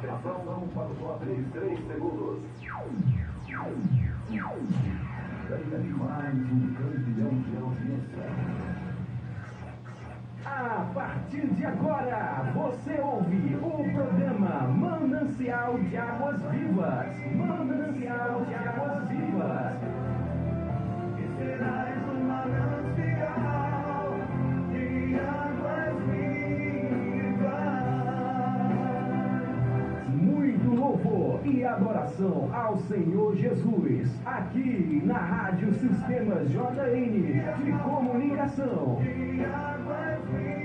Atenção para o top de 3 segundos. Ganha demais um campeão de audiência. A partir de agora, você ouve o programa Manancial de Águas Vivas. Manancial de Águas Vivas. E serás um manancial de águas vivas. Muito louvor e adoração ao Senhor Jesus. Aqui na Rádio Sistemas JN de Comunicação. De águas vivas.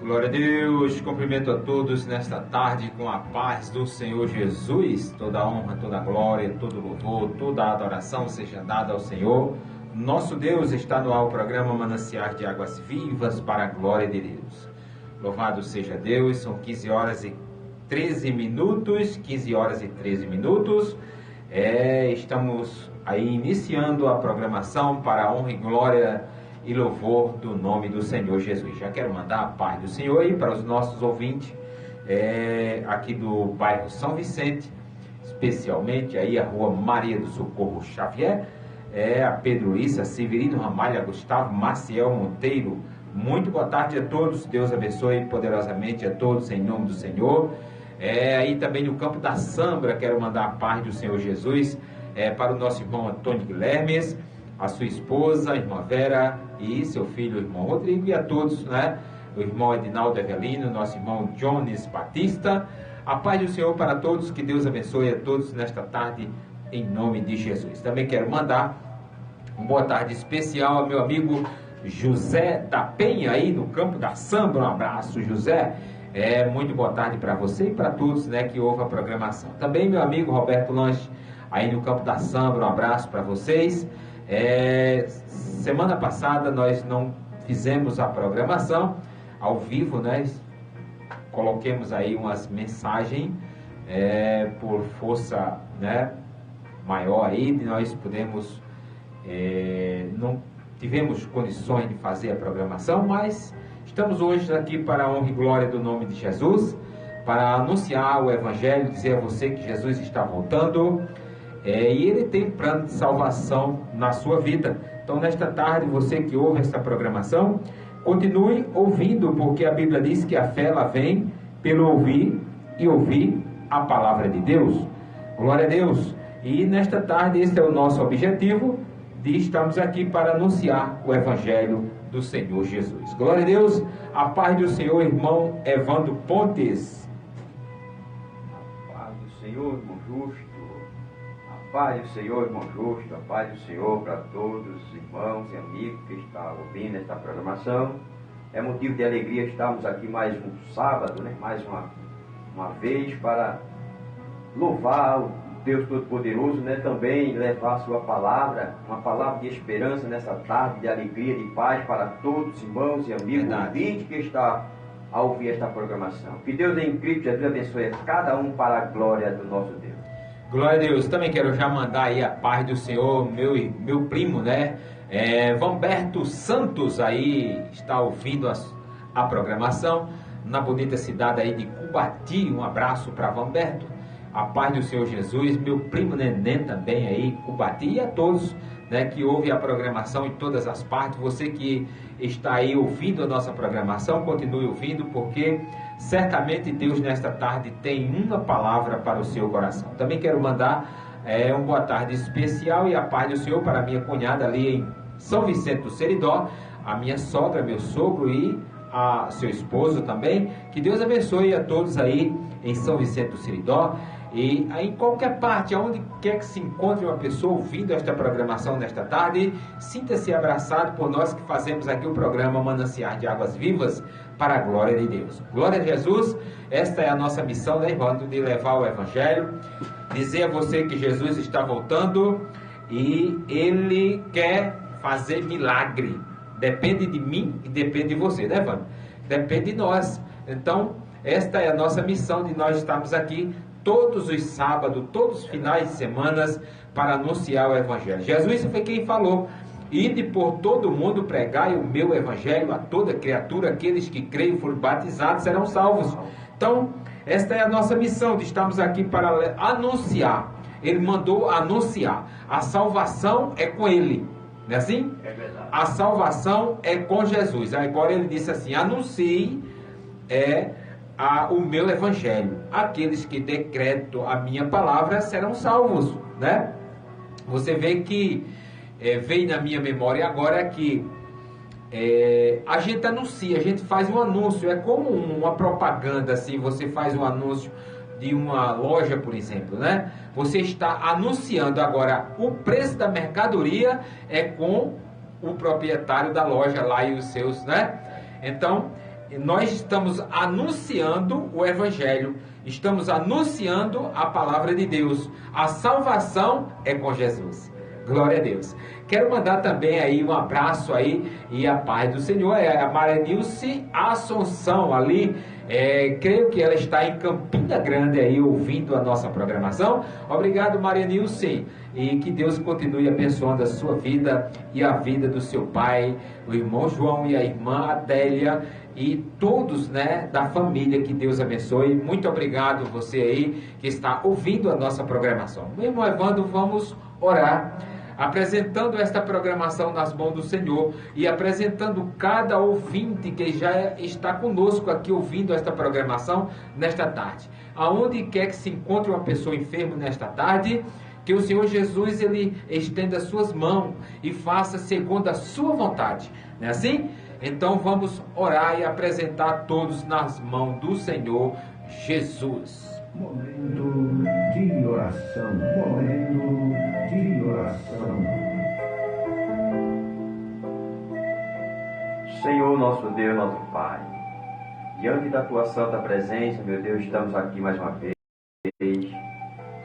Glória a Deus, cumprimento a todos nesta tarde com a paz do Senhor Jesus. Toda a honra, toda a glória, todo louvor, toda a adoração seja dada ao Senhor. Nosso Deus. Está no ar o programa Mananciais de Águas Vivas para a glória de Deus. Louvado seja Deus, são 15 horas e 13 minutos, 15 horas e 13 minutos. Estamos aí iniciando a programação para a honra e glória e louvor do nome do Senhor Jesus. Já quero mandar a paz do Senhor aí para os nossos ouvintes aqui do bairro São Vicente, especialmente aí a rua Maria do Socorro Xavier, a Pedro Luiz, a Severino Ramalho, a Gustavo Maciel Monteiro. Muito boa tarde a todos, Deus abençoe poderosamente a todos em nome do Senhor. Aí também no campo da Sambra, quero mandar a paz do Senhor Jesus para o nosso irmão Antônio Guilhermes, a sua esposa, a irmã Vera e seu filho, o irmão Rodrigo, e a todos, o irmão Edinaldo Evelino, nosso irmão Jones Batista. A paz do Senhor para todos, que Deus abençoe a todos nesta tarde, em nome de Jesus. Também quero mandar uma boa tarde especial ao meu amigo José da Penha, aí no campo da Sambra. Um abraço, José. Muito boa tarde para você e para todos que ouvem a programação. Também meu amigo Roberto Lanche, aí no campo da Sambra. Um abraço para vocês. Semana passada nós não fizemos a programação ao vivo, coloquemos aí umas mensagens por força maior aí, nós pudemos, não tivemos condições de fazer a programação, mas estamos hoje aqui para a honra e glória do nome de Jesus, para anunciar o Evangelho, dizer a você que Jesus está voltando. E Ele tem plano de salvação na sua vida. Então, nesta tarde, você que ouve esta programação, continue ouvindo, porque a Bíblia diz que a fé ela vem pelo ouvir e ouvir a palavra de Deus. Glória a Deus. E nesta tarde, esse é o nosso objetivo, de estarmos aqui para anunciar o Evangelho do Senhor Jesus. Glória a Deus. A paz do Senhor, irmão Evandro Pontes. A paz do Senhor, irmão Justo. A paz do Senhor, irmão Justo, a paz do Senhor para todos os irmãos e amigos que estão ouvindo esta programação. É motivo de alegria estarmos aqui mais um sábado, mais uma vez, para louvar o Deus Todo-Poderoso, também levar a sua palavra, uma palavra de esperança nessa tarde, de alegria, de paz para todos os irmãos e amigos ouvintes que estão a ouvir esta programação. Que Deus em Cristo Jesus abençoe a cada um para a glória do nosso Deus. Glória a Deus. Também quero já mandar aí a paz do Senhor, meu primo, Vamberto Santos aí está ouvindo a programação na bonita cidade aí de Cubati. Um abraço para Vamberto. A paz do Senhor Jesus, meu primo Neném também aí, Cubati, e a todos que ouvem a programação em todas as partes. Você que está aí ouvindo a nossa programação, continue ouvindo, porque certamente Deus nesta tarde tem uma palavra para o seu coração. Também quero mandar uma boa tarde especial e a paz do Senhor para a minha cunhada ali em São Vicente do Seridó, a minha sogra, meu sogro e a seu esposo também. Que Deus abençoe a todos aí em São Vicente do Seridó. E aí, em qualquer parte, aonde quer que se encontre uma pessoa ouvindo esta programação nesta tarde, sinta-se abraçado por nós que fazemos aqui o programa Mananciais de Águas Vivas para a glória de Deus. Glória a Jesus. Esta é a nossa missão, Evandro, de levar o Evangelho, dizer a você que Jesus está voltando e Ele quer fazer milagre. Depende de mim e depende de você, Evandro? Depende de nós. Então, esta é a nossa missão de nós estarmos aqui todos os sábados, todos os finais de semanas, para anunciar o Evangelho. Jesus foi quem falou: ide por todo o mundo, pregai o meu evangelho a toda criatura, aqueles que creem e foram batizados serão salvos. Então, esta é a nossa missão, estamos aqui para anunciar. Ele mandou anunciar. A salvação é com ele, não é assim? É verdade. A salvação é com Jesus. Agora ele disse assim: anuncie o meu evangelho. Aqueles que decretam a minha palavra serão salvos, né? Você vê que veio na minha memória agora que a gente anuncia, a gente faz um anúncio. É como uma propaganda, assim, você faz um anúncio de uma loja, por exemplo, né? Você está anunciando. Agora, o preço da mercadoria é com o proprietário da loja lá e os seus, né? Então, nós estamos anunciando o evangelho, estamos anunciando a palavra de Deus. A salvação é com Jesus. Glória a Deus. Quero mandar também aí um abraço aí e a paz do Senhor. A Maranilce Assunção ali, creio que ela está em Campina Grande aí ouvindo a nossa programação. Obrigado, Maranilce, e que Deus continue abençoando a sua vida e a vida do seu pai, o irmão João e a irmã Adélia e todos, né, da família. Que Deus abençoe. Muito obrigado você aí que está ouvindo a nossa programação. Meu irmão Evandro, vamos orar, apresentando esta programação nas mãos do Senhor e apresentando cada ouvinte que já está conosco aqui ouvindo esta programação nesta tarde. Aonde quer que se encontre uma pessoa enferma nesta tarde, que o Senhor Jesus ele estenda as suas mãos e faça segundo a sua vontade, não é assim? Então vamos orar e apresentar todos nas mãos do Senhor Jesus. Momento de oração. Momento de oração. Senhor, nosso Deus, nosso Pai, diante da Tua santa presença, meu Deus, estamos aqui mais uma vez,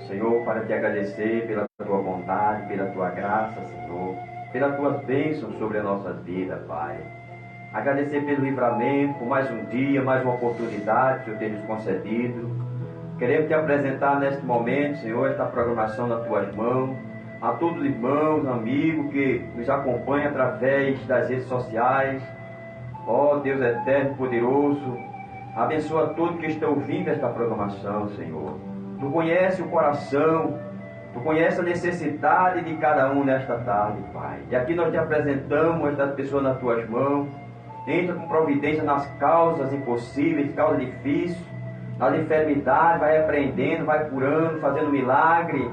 Senhor, para Te agradecer pela Tua bondade, pela Tua graça, Senhor, pelas Tuas bênçãos sobre as nossas vidas, Pai. Agradecer pelo livramento, por mais um dia, mais uma oportunidade que o Senhor tem nos concedido. Queremos Te apresentar neste momento, Senhor, esta programação nas Tuas mãos, a todos os irmãos, amigos que nos acompanham através das redes sociais. Ó Deus eterno e poderoso, abençoa todos que estão ouvindo esta programação, Senhor. Tu conhece o coração, Tu conhece a necessidade de cada um nesta tarde, Pai. E aqui nós Te apresentamos estas pessoas nas Tuas mãos. Entra com providência nas causas impossíveis, causas difíceis, nas enfermidades, vai repreendendo, vai curando, fazendo milagre.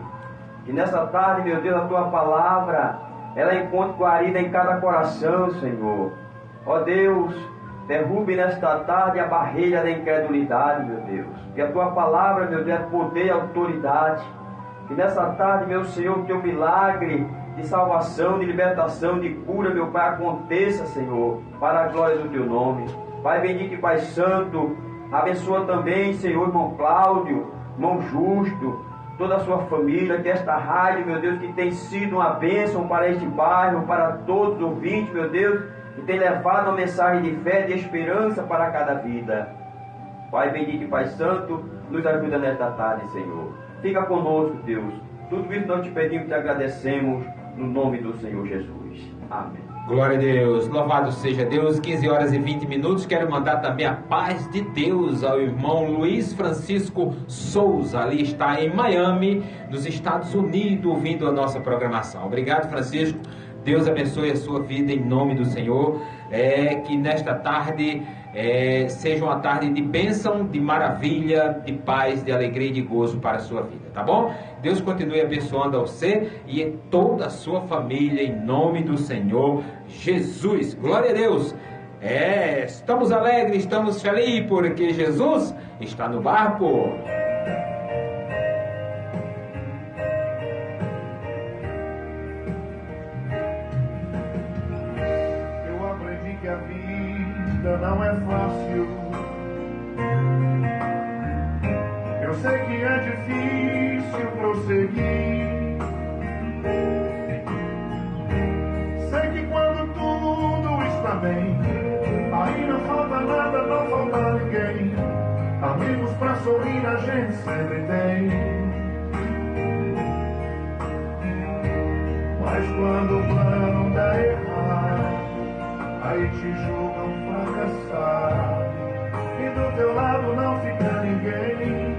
Que nessa tarde, meu Deus, a Tua palavra, ela encontre guarida em cada coração, Senhor. Ó Deus, derrube nesta tarde a barreira da incredulidade, meu Deus. Que a Tua palavra, meu Deus, é poder e autoridade. Que nessa tarde, meu Senhor, o Teu milagre de salvação, de libertação, de cura, meu Pai, aconteça, Senhor, para a glória do Teu nome. Pai bendito e Pai santo, abençoa também, Senhor, irmão Cláudio, irmão Justo, toda a sua família, que esta rádio, meu Deus, que tem sido uma bênção para este bairro, para todos os ouvintes, meu Deus, que tem levado uma mensagem de fé, de esperança para cada vida. Pai bendito e Pai santo, nos ajuda nesta tarde, Senhor. Fica conosco, Deus. Tudo isso nós Te pedimos e Te agradecemos no nome do Senhor Jesus. Amém. Glória a Deus, louvado seja Deus. 15 horas e 20 minutos. Quero mandar também a paz de Deus ao irmão Luiz Francisco Souza. Ali está em Miami, nos Estados Unidos, ouvindo a nossa programação. Obrigado, Francisco. Deus abençoe a sua vida em nome do Senhor. Que nesta tarde seja uma tarde de bênção, de maravilha, de paz, de alegria e de gozo para a sua vida, tá bom? Deus continue abençoando a você e toda a sua família em nome do Senhor Jesus. Glória a Deus. Estamos alegres, estamos felizes porque Jesus está no barco. Não é fácil. Eu sei que é difícil prosseguir. Sei que quando tudo está bem, aí não falta nada, não falta ninguém. Amigos pra sorrir a gente sempre tem. Mas quando o plano da a ninguém.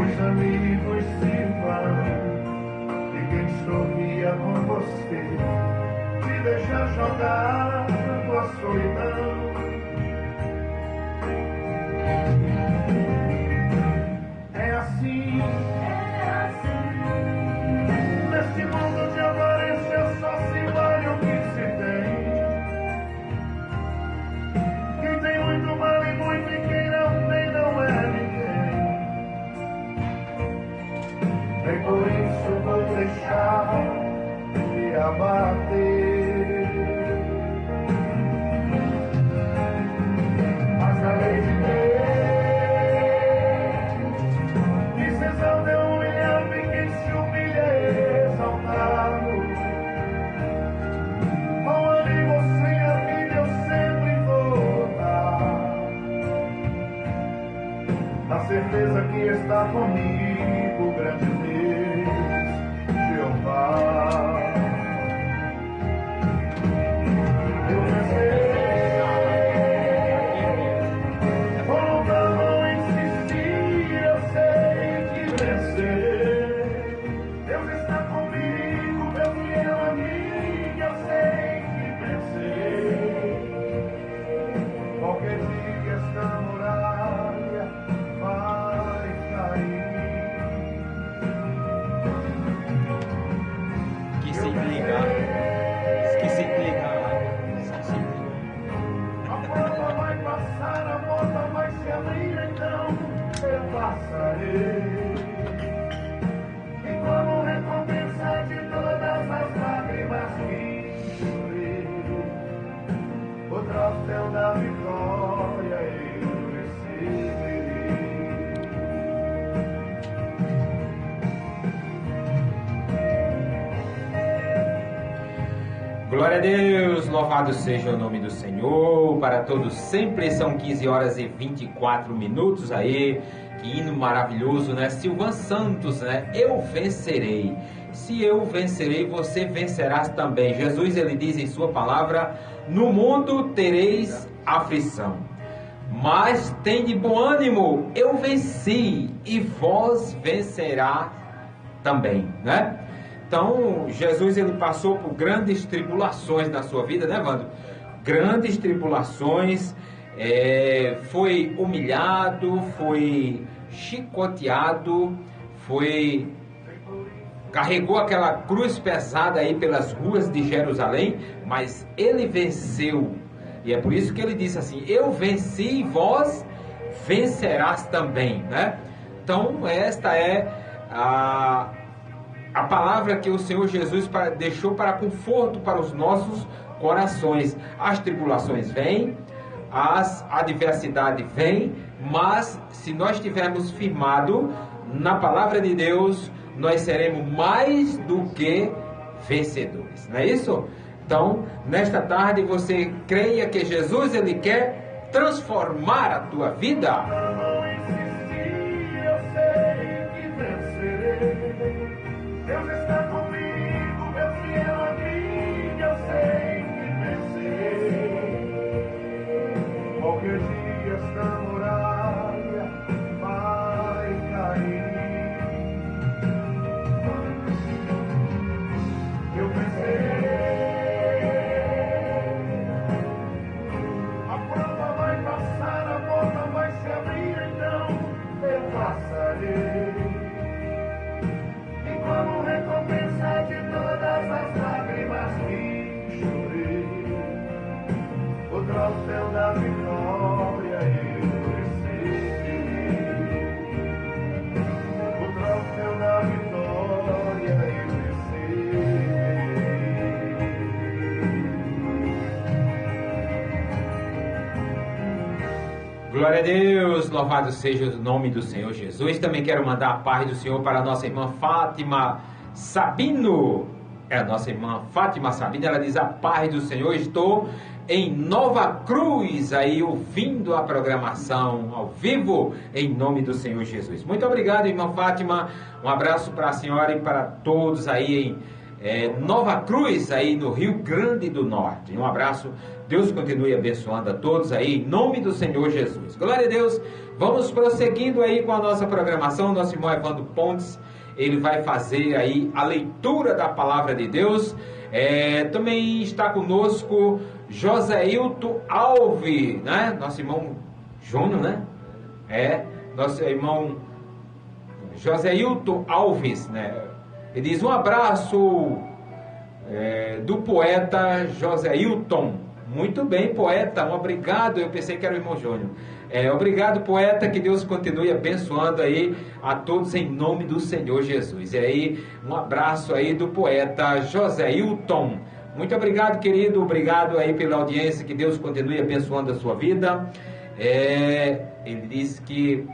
Os amigos se vão e quem sorria com você te deixa jogar tua solidão. É assim, neste mundo de aparência só se vale o que se tem. Quem tem muito vale muito e quem não tem não é ninguém. Nem por isso vou deixar de abater. Mas a lei de Deus diz exalta é humilhado e quem se humilha é exaltado. Com amigo ou sem amigo eu sempre vou dar a certeza que está comigo o grande Deus, Jeová. Eu vencerei. E como recompensa de todas as lágrimas que chorei, o troféu da vitória eu receberei. Glória a Deus, louvado seja o nome do Senhor, para todos sempre. São 15 horas e 24 minutos aí. Que hino maravilhoso, né? Silvan Santos, né? Eu vencerei. Se eu vencerei, você vencerás também. Jesus, ele diz em sua palavra: no mundo tereis aflição, mas tende bom ânimo, eu venci e vós vencerá também, né? Então, Jesus, ele passou por grandes tribulações na sua vida, né, Wando? Grandes tribulações. Foi humilhado, foi chicoteado, carregou aquela cruz pesada aí pelas ruas de Jerusalém, mas ele venceu. E é por isso que ele disse assim: eu venci e vós vencerás também, né? Então esta é a palavra que o Senhor Jesus deixou para conforto para os nossos corações. As tribulações vêm, as adversidades vêm, mas se nós estivermos firmados na palavra de Deus, nós seremos mais do que vencedores, não é isso? Então, nesta tarde, você creia que Jesus, ele quer transformar a tua vida. Não insistir, eu sei que vencerei. Deus está comigo, meu fiel amigo, eu sei que vencerei. Qualquer dia esta muralha vai cair. Eu vencerei. A prova vai passar, a porta vai se abrir, então eu passarei. E como recompensa de todas as lágrimas que chorei, o troféu da vitória eu receberei. O troféu da vitória eu receberei. Glória a Deus, louvado seja o nome do Senhor Jesus. Também quero mandar a paz do Senhor para a nossa irmã Fátima Sabino. É a nossa irmã Fátima Sabino, ela diz: a paz do Senhor, estou em Nova Cruz, aí ouvindo a programação ao vivo, em nome do Senhor Jesus. Muito obrigado, irmã Fátima, um abraço para a senhora e para todos aí Nova Cruz, aí no Rio Grande do Norte. Um abraço, Deus continue abençoando a todos aí, em nome do Senhor Jesus. Glória a Deus, vamos prosseguindo aí com a nossa programação. Nosso irmão Evandro Pontes, ele vai fazer aí a leitura da palavra de Deus. Também está conosco Joséilton Alves, né? Nosso irmão Júnior, né? Nosso irmão Joséilton Alves, né? Ele diz: um abraço do poeta Joséilton. Muito bem, poeta, um obrigado. Eu pensei que era o irmão Júnior. Obrigado, poeta, que Deus continue abençoando aí a todos em nome do Senhor Jesus. E aí, um abraço aí do poeta Joséilton. Muito obrigado, querido, obrigado aí pela audiência, que Deus continue abençoando a sua vida. Ele diz que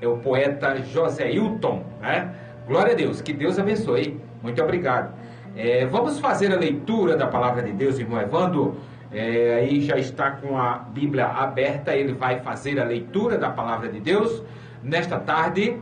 é o poeta Joséilton, né? Glória a Deus, que Deus abençoe. Muito obrigado. Vamos fazer a leitura da palavra de Deus, irmão Evandro. Aí já está com a Bíblia aberta, ele vai fazer a leitura da palavra de Deus nesta tarde.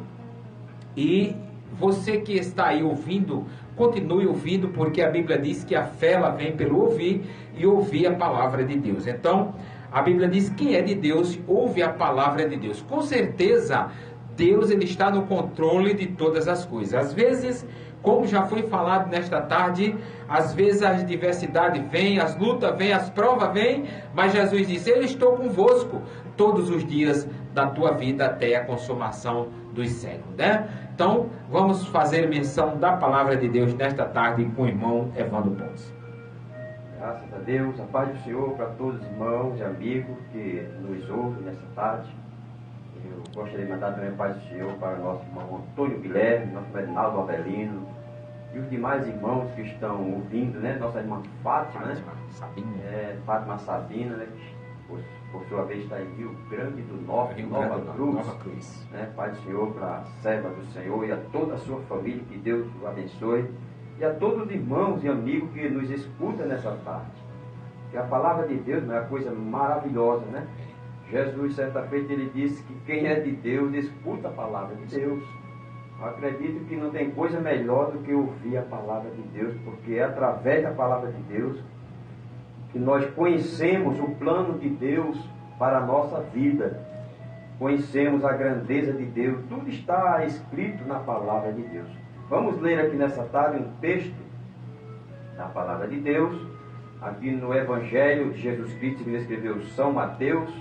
E você que está aí ouvindo, continue ouvindo, porque a Bíblia diz que a fé ela vem pelo ouvir e ouvir a palavra de Deus. Então, a Bíblia diz que quem é de Deus ouve a palavra de Deus. Com certeza, Deus ele está no controle de todas as coisas. Às vezes, como já foi falado nesta tarde, às vezes a adversidade vem, as lutas vêm, as provas vêm, mas Jesus disse: eu estou convosco todos os dias da tua vida até a consumação dos séculos, né? Então, vamos fazer menção da palavra de Deus nesta tarde com o irmão Evandro Pontes. Graças a Deus, a paz do Senhor para todos os irmãos e amigos que nos ouvem nessa tarde. Eu gostaria de mandar também a paz do Senhor para o nosso irmão Antônio Guilherme, nosso irmão Reinaldo Avelino e os demais irmãos que estão ouvindo, né? Nossa irmã Fátima, né? Fátima Sabina, né? Por sua vez está em Rio Grande do Norte, Nova Cruz. Né? Paz do Senhor para a serva do Senhor e a toda a sua família, que Deus o abençoe. E a todos os irmãos e amigos que nos escutam nessa tarde. Que a palavra de Deus é uma coisa maravilhosa, né? Jesus, certa feita, ele disse que quem é de Deus, escuta a palavra de Deus. Eu acredito que não tem coisa melhor do que ouvir a palavra de Deus, porque é através da palavra de Deus que nós conhecemos o plano de Deus para a nossa vida. Conhecemos a grandeza de Deus. Tudo está escrito na palavra de Deus. Vamos ler aqui nessa tarde um texto da palavra de Deus, aqui no Evangelho de Jesus Cristo, que escreveu São Mateus.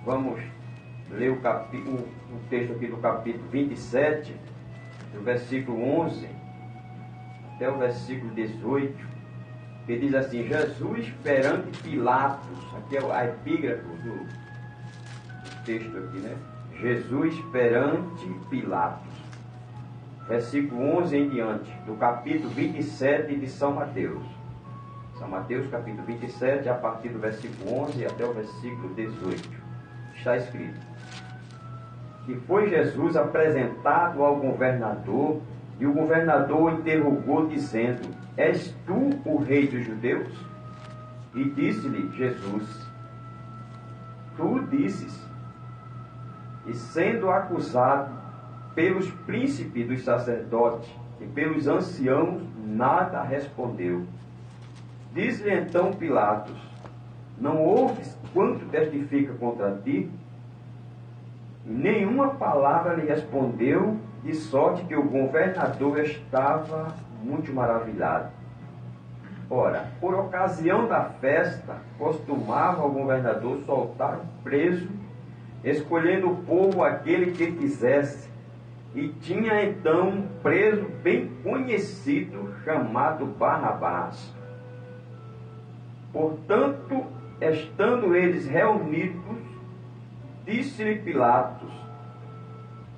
Vamos ler o texto aqui do capítulo 27, do versículo 11 até o versículo 18, que diz assim: Jesus perante Pilatos. Aqui é a epígrafe do texto aqui, né? Jesus perante Pilatos. Versículo 11 em diante, do capítulo 27 de São Mateus. São Mateus, capítulo 27, a partir do versículo 11 até o versículo 18. Está escrito: que foi Jesus apresentado ao governador, e o governador o interrogou, dizendo: és tu o rei dos judeus? E disse-lhe Jesus: tu disses. E sendo acusado pelos príncipes dos sacerdotes e pelos anciãos, nada respondeu. Diz-lhe então Pilatos: não ouves quanto testifica contra ti? Nenhuma palavra lhe respondeu, de sorte que o governador estava muito maravilhado. Ora, por ocasião da festa, costumava o governador soltar um preso, escolhendo o povo aquele que quisesse, e tinha então um preso bem conhecido, chamado Barrabás. Portanto, estando eles reunidos, disse-lhe Pilatos: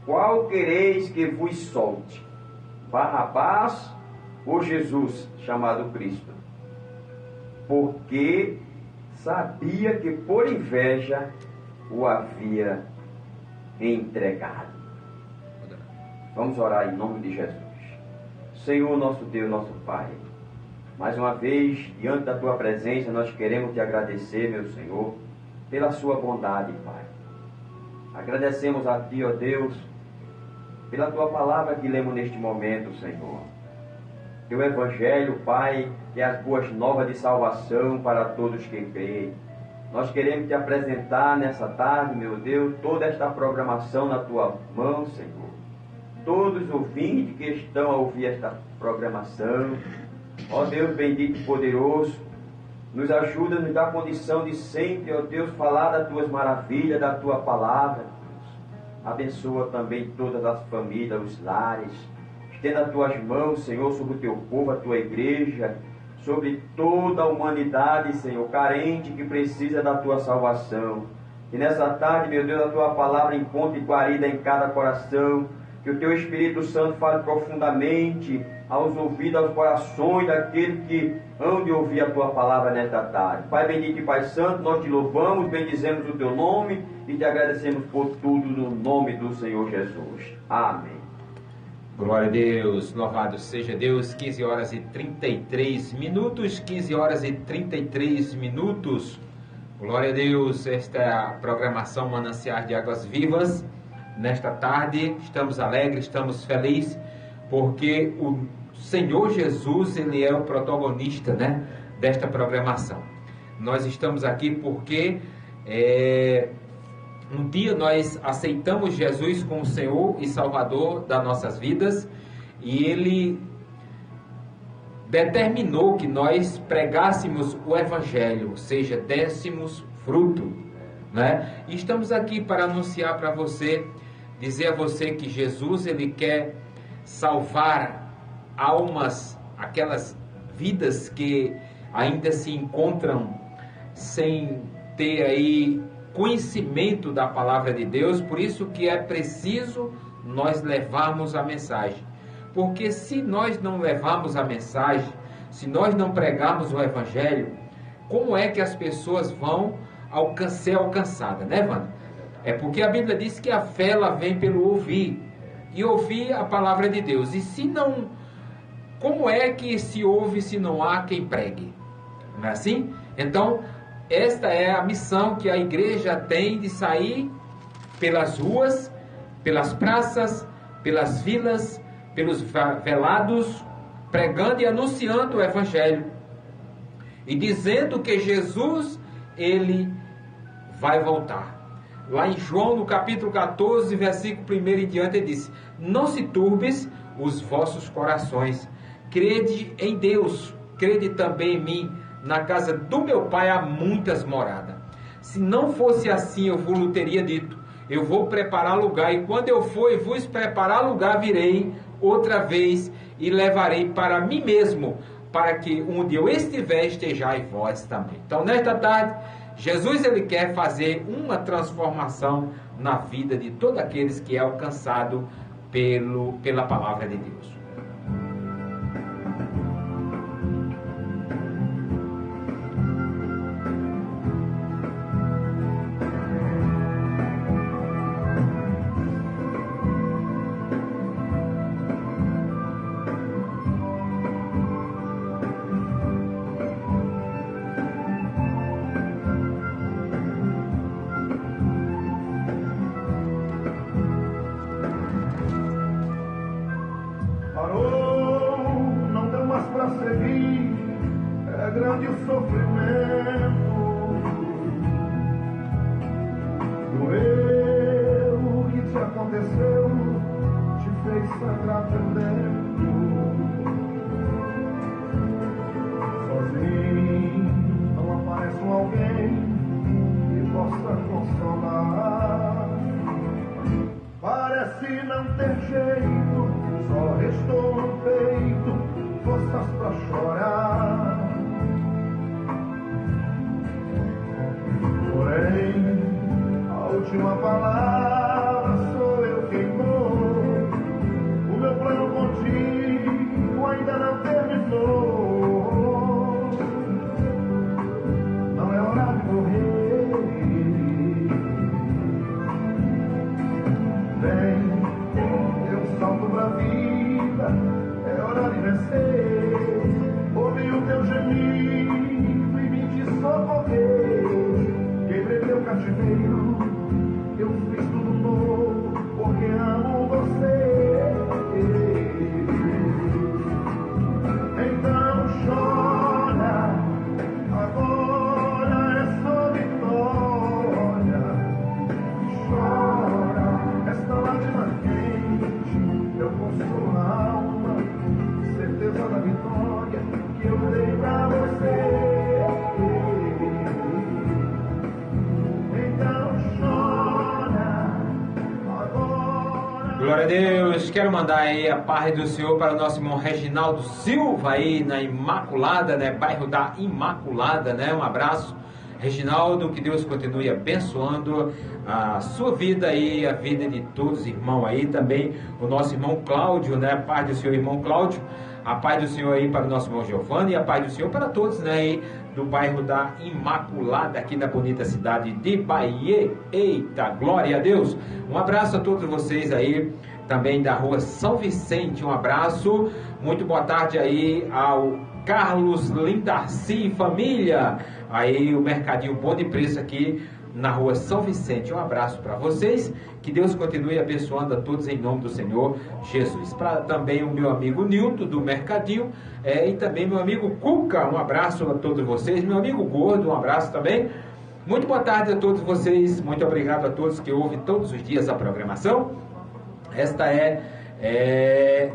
qual quereis que vos solte, Barrabás ou Jesus, chamado Cristo? Porque sabia que por inveja o havia entregado. Vamos orar em nome de Jesus. Senhor, nosso Deus, nosso Pai, mais uma vez, diante da Tua presença, nós queremos Te agradecer, meu Senhor, pela Sua bondade, Pai. Agradecemos a Ti, ó Deus, pela Tua palavra que lemos neste momento, Senhor. teu Evangelho, Pai, que é as boas novas de salvação para todos que creem. Nós queremos te apresentar nessa tarde, meu Deus, toda esta programação na tua mão, Senhor. Todos os ouvintes que estão a ouvir esta programação, ó Deus bendito e poderoso, nos ajuda, nos dá a condição de sempre, ó Deus, falar das tuas maravilhas, da tua palavra. Abençoa também todas as famílias, os lares. Estenda as tuas mãos, Senhor, sobre o teu povo, a tua igreja, sobre toda a humanidade, Senhor, carente que precisa da tua salvação. Que nessa tarde, meu Deus, a tua palavra encontre guarida em cada coração. Que o teu Espírito Santo fale profundamente aos ouvidos, aos corações daqueles que hão de ouvir a tua palavra nesta tarde. Pai bendito e Pai santo, nós te louvamos, bendizemos o teu nome e te agradecemos por tudo no nome do Senhor Jesus. Amém. Glória a Deus, louvado seja Deus. 15 horas e 33 minutos, 15 horas e 33 minutos. Glória a Deus, esta é a programação Mananciais de Águas Vivas. Nesta tarde estamos alegres, estamos felizes, porque o Senhor Jesus, Ele é o protagonista, né, desta programação. Nós estamos aqui porque um dia nós aceitamos Jesus como Senhor e Salvador das nossas vidas, e Ele determinou que nós pregássemos o Evangelho, ou seja, dessemos fruto, né? E estamos aqui para anunciar para você, dizer a você que Jesus, Ele quer salvar almas, aquelas vidas que ainda se encontram sem ter aí conhecimento da palavra de Deus. Por isso que é preciso nós levarmos a mensagem, porque se nós não levarmos a mensagem, se nós não pregarmos o Evangelho, como é que as pessoas vão ser alcançadas, né, Wanda? É porque a Bíblia diz que a fé ela vem pelo ouvir, e ouvir a palavra de Deus. E se não, como é que se ouve se não há quem pregue? Não é assim? Então, esta é a missão que a igreja tem, de sair pelas ruas, pelas praças, pelas vilas, pelos velados, pregando e anunciando o Evangelho, e dizendo que Jesus, Ele vai voltar. Lá em João, no capítulo 14, versículo 1 em diante, ele disse: não se turbes os vossos corações, crede em Deus, crede também em mim. Na casa do meu pai há muitas moradas. Se não fosse assim, eu vos teria dito: eu vou preparar lugar, e quando eu for e vos preparar lugar, virei outra vez e levarei para mim mesmo, para que onde eu estiver, estejais vós também. Então, nesta tarde, Jesus, Ele quer fazer uma transformação na vida de todos aqueles que é alcançado pela palavra de Deus. Deus. Quero mandar aí a paz do Senhor para o nosso irmão Reginaldo Silva aí na Imaculada, né? Bairro da Imaculada, né? Um abraço, Reginaldo, que Deus continue abençoando a sua vida e a vida de todos os irmãos aí. Também o nosso irmão Cláudio, né? A paz do Senhor, irmão Cláudio. A paz do Senhor aí para o nosso irmão Giovanni e a paz do Senhor para todos, né? Aí do bairro da Imaculada, aqui na bonita cidade de Bahia. Eita, glória a Deus! Um abraço a todos vocês aí, também da rua São Vicente, um abraço. Muito boa tarde aí ao Carlos Lindarci e família, aí o Mercadinho Bom de Preço aqui na rua São Vicente. Um abraço para vocês, que Deus continue abençoando a todos em nome do Senhor Jesus. Para também o meu amigo Nilton do Mercadinho, e também meu amigo Cuca, um abraço a todos vocês. Meu amigo Gordo, um abraço também. Muito boa tarde a todos vocês, muito obrigado a todos que ouvem todos os dias a programação. Esta é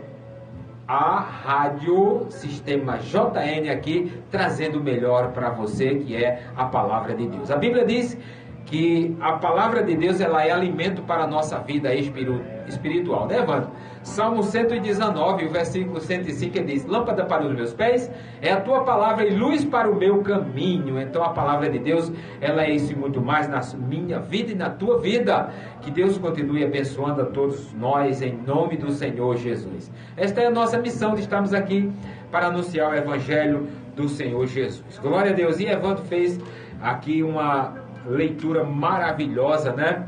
a Rádio Sistema JN aqui, trazendo o melhor para você, que é a Palavra de Deus. A Bíblia diz que a Palavra de Deus ela é alimento para a nossa vida espiritual, né, Evandro? Salmo 119, o versículo 105, diz: lâmpada para os meus pés é a tua palavra e luz para o meu caminho. Então a palavra de Deus, ela é isso e muito mais na minha vida e na tua vida. Que Deus continue abençoando a todos nós em nome do Senhor Jesus. Esta é a nossa missão de estarmos aqui para anunciar o Evangelho do Senhor Jesus. Glória a Deus. E Evandro fez aqui uma leitura maravilhosa, né?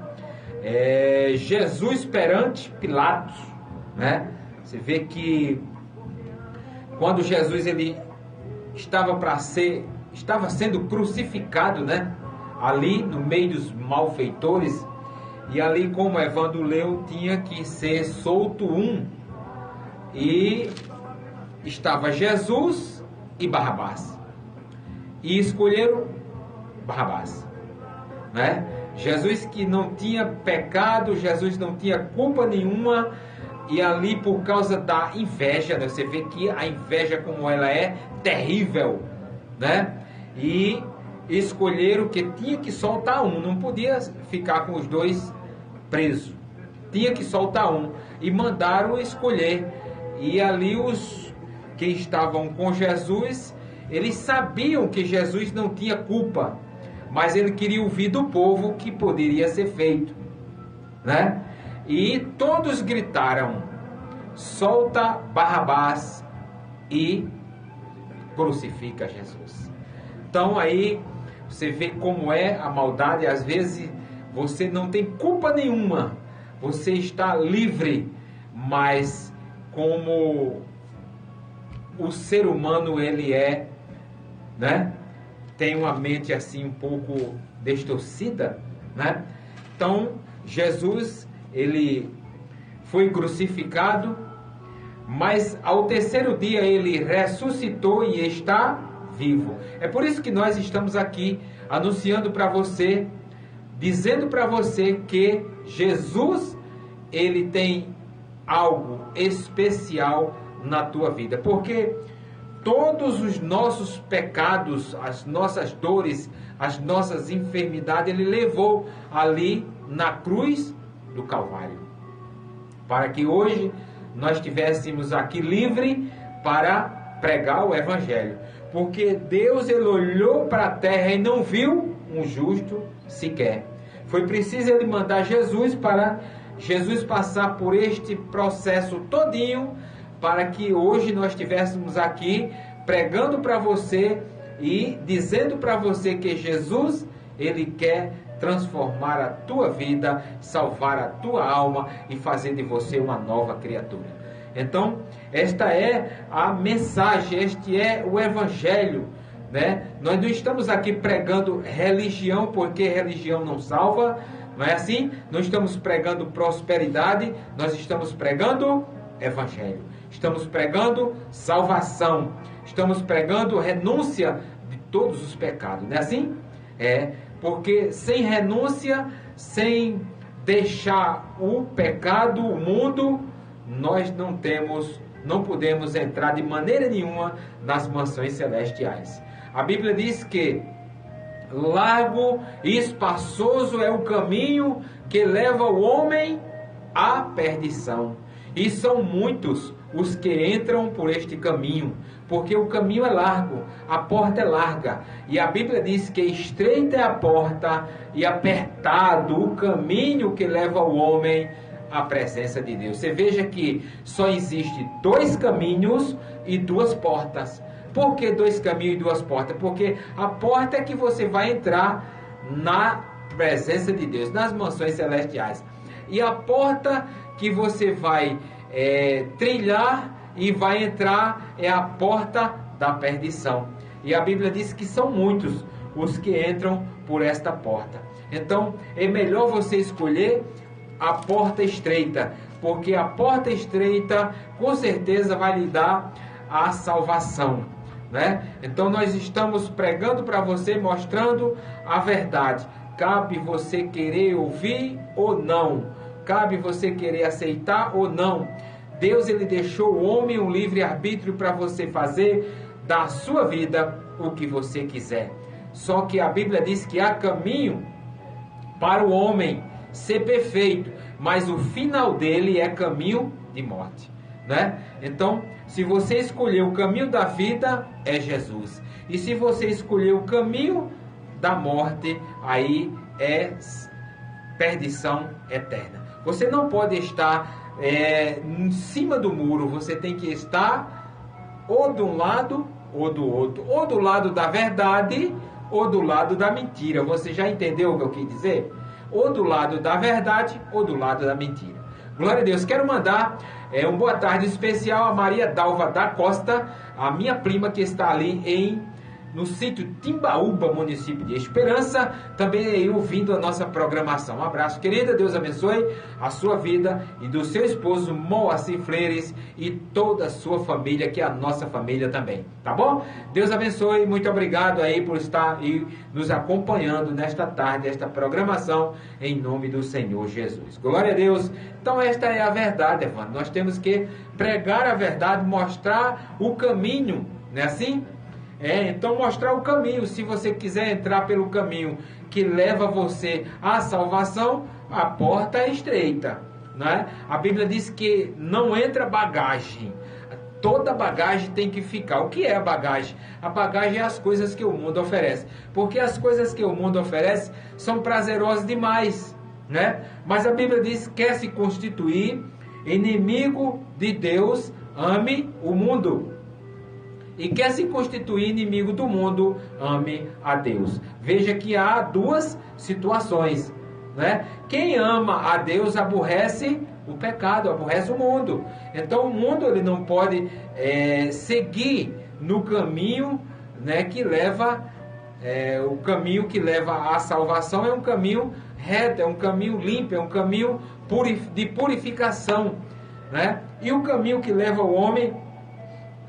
Jesus perante Pilatos, né? Você vê que quando Jesus ele estava sendo crucificado, né? Ali no meio dos malfeitores, e ali, como Evandro leu, tinha que ser solto um, e estava Jesus e Barrabás, e escolheram Barrabás, né? Jesus que não tinha pecado, Jesus não tinha culpa nenhuma, e ali por causa da inveja, né? Você vê que a inveja como ela é terrível, né? E escolheram que tinha que soltar um, não podia ficar com os dois presos, tinha que soltar um, e mandaram escolher. E ali os que estavam com Jesus, eles sabiam que Jesus não tinha culpa, mas ele queria ouvir do povo o que poderia ser feito, né? E todos gritaram: solta Barrabás e crucifica Jesus. Então aí você vê como é a maldade. Às vezes você não tem culpa nenhuma, você está livre, mas como o ser humano ele é, né? Tem uma mente assim um pouco distorcida, né? Então Jesus ele foi crucificado, mas ao terceiro dia ele ressuscitou e está vivo. É por isso que nós estamos aqui anunciando para você, dizendo para você que Jesus ele tem algo especial na tua vida, porque todos os nossos pecados, as nossas dores, as nossas enfermidades, ele levou ali na cruz do Calvário, para que hoje nós estivéssemos aqui livre para pregar o Evangelho. Porque Deus ele olhou para a terra e não viu um justo sequer. Foi preciso ele mandar Jesus para Jesus passar por este processo todinho, para que hoje nós estivéssemos aqui pregando para você e dizendo para você que Jesus, ele quer transformar a tua vida, salvar a tua alma e fazer de você uma nova criatura. Então, esta é a mensagem, este é o Evangelho, né? Nós não estamos aqui pregando religião, porque religião não salva, não é assim? Não estamos pregando prosperidade, nós estamos pregando Evangelho. Estamos pregando salvação. Estamos pregando renúncia de todos os pecados, não é assim? Porque sem renúncia, sem deixar o pecado, o mundo, nós não podemos entrar de maneira nenhuma nas mansões celestiais. A Bíblia diz que largo e espaçoso é o caminho que leva o homem à perdição. E são muitos os que entram por este caminho, porque o caminho é largo, a porta é larga. E a Bíblia diz que estreita é a porta e apertado o caminho que leva o homem à presença de Deus. Você veja que só existe 2 caminhos e 2 portas. Por que 2 caminhos e 2 portas? Porque a porta é que você vai entrar na presença de Deus, nas mansões celestiais. E a porta que você vai trilhar e vai entrar é a porta da perdição. E a Bíblia diz que são muitos os que entram por esta porta. Então é melhor você escolher a porta estreita, porque a porta estreita com certeza vai lhe dar a salvação, né? Então nós estamos pregando para você, mostrando a verdade. Cabe você querer ouvir ou não, cabe você querer aceitar ou não. Deus, ele deixou o homem um livre-arbítrio para você fazer da sua vida o que você quiser. Só que a Bíblia diz que há caminho para o homem ser perfeito, mas o final dele é caminho de morte, né? Então, se você escolher o caminho da vida, é Jesus. E se você escolher o caminho da morte, aí é perdição eterna. Você não pode estar em cima do muro, você tem que estar ou de um lado ou do outro, ou do lado da verdade ou do lado da mentira. Você já entendeu o que eu quis dizer? Ou do lado da verdade ou do lado da mentira. Glória a Deus. Quero mandar uma boa tarde especial a Maria Dalva da Costa, a minha prima que está ali no sítio Timbaúba, município de Esperança, também aí ouvindo a nossa programação. Um abraço, querida, Deus abençoe a sua vida e do seu esposo Moacir Freires e toda a sua família, que é a nossa família também, tá bom? Deus abençoe, muito obrigado aí por estar aí nos acompanhando nesta tarde, esta programação, em nome do Senhor Jesus. Glória a Deus. Então esta é a verdade, Evandro. Nós temos que pregar a verdade, mostrar o caminho, não é assim? Então mostrar o caminho. Se você quiser entrar pelo caminho que leva você à salvação, a porta é estreita, né? A Bíblia diz que não entra bagagem. Toda bagagem tem que ficar. O que é a bagagem? A bagagem é as coisas que o mundo oferece. Porque as coisas que o mundo oferece são prazerosas demais, né? Mas a Bíblia diz que quer se constituir inimigo de Deus, ame o mundo. E quer se constituir inimigo do mundo, ame a Deus. Veja que há 2 situações, né? Quem ama a Deus aborrece o pecado, aborrece o mundo. Então o mundo ele não pode seguir no caminho, né, que leva o caminho que leva à salvação é um caminho reto, é um caminho limpo, é um caminho de purificação, né? E o caminho que leva o homem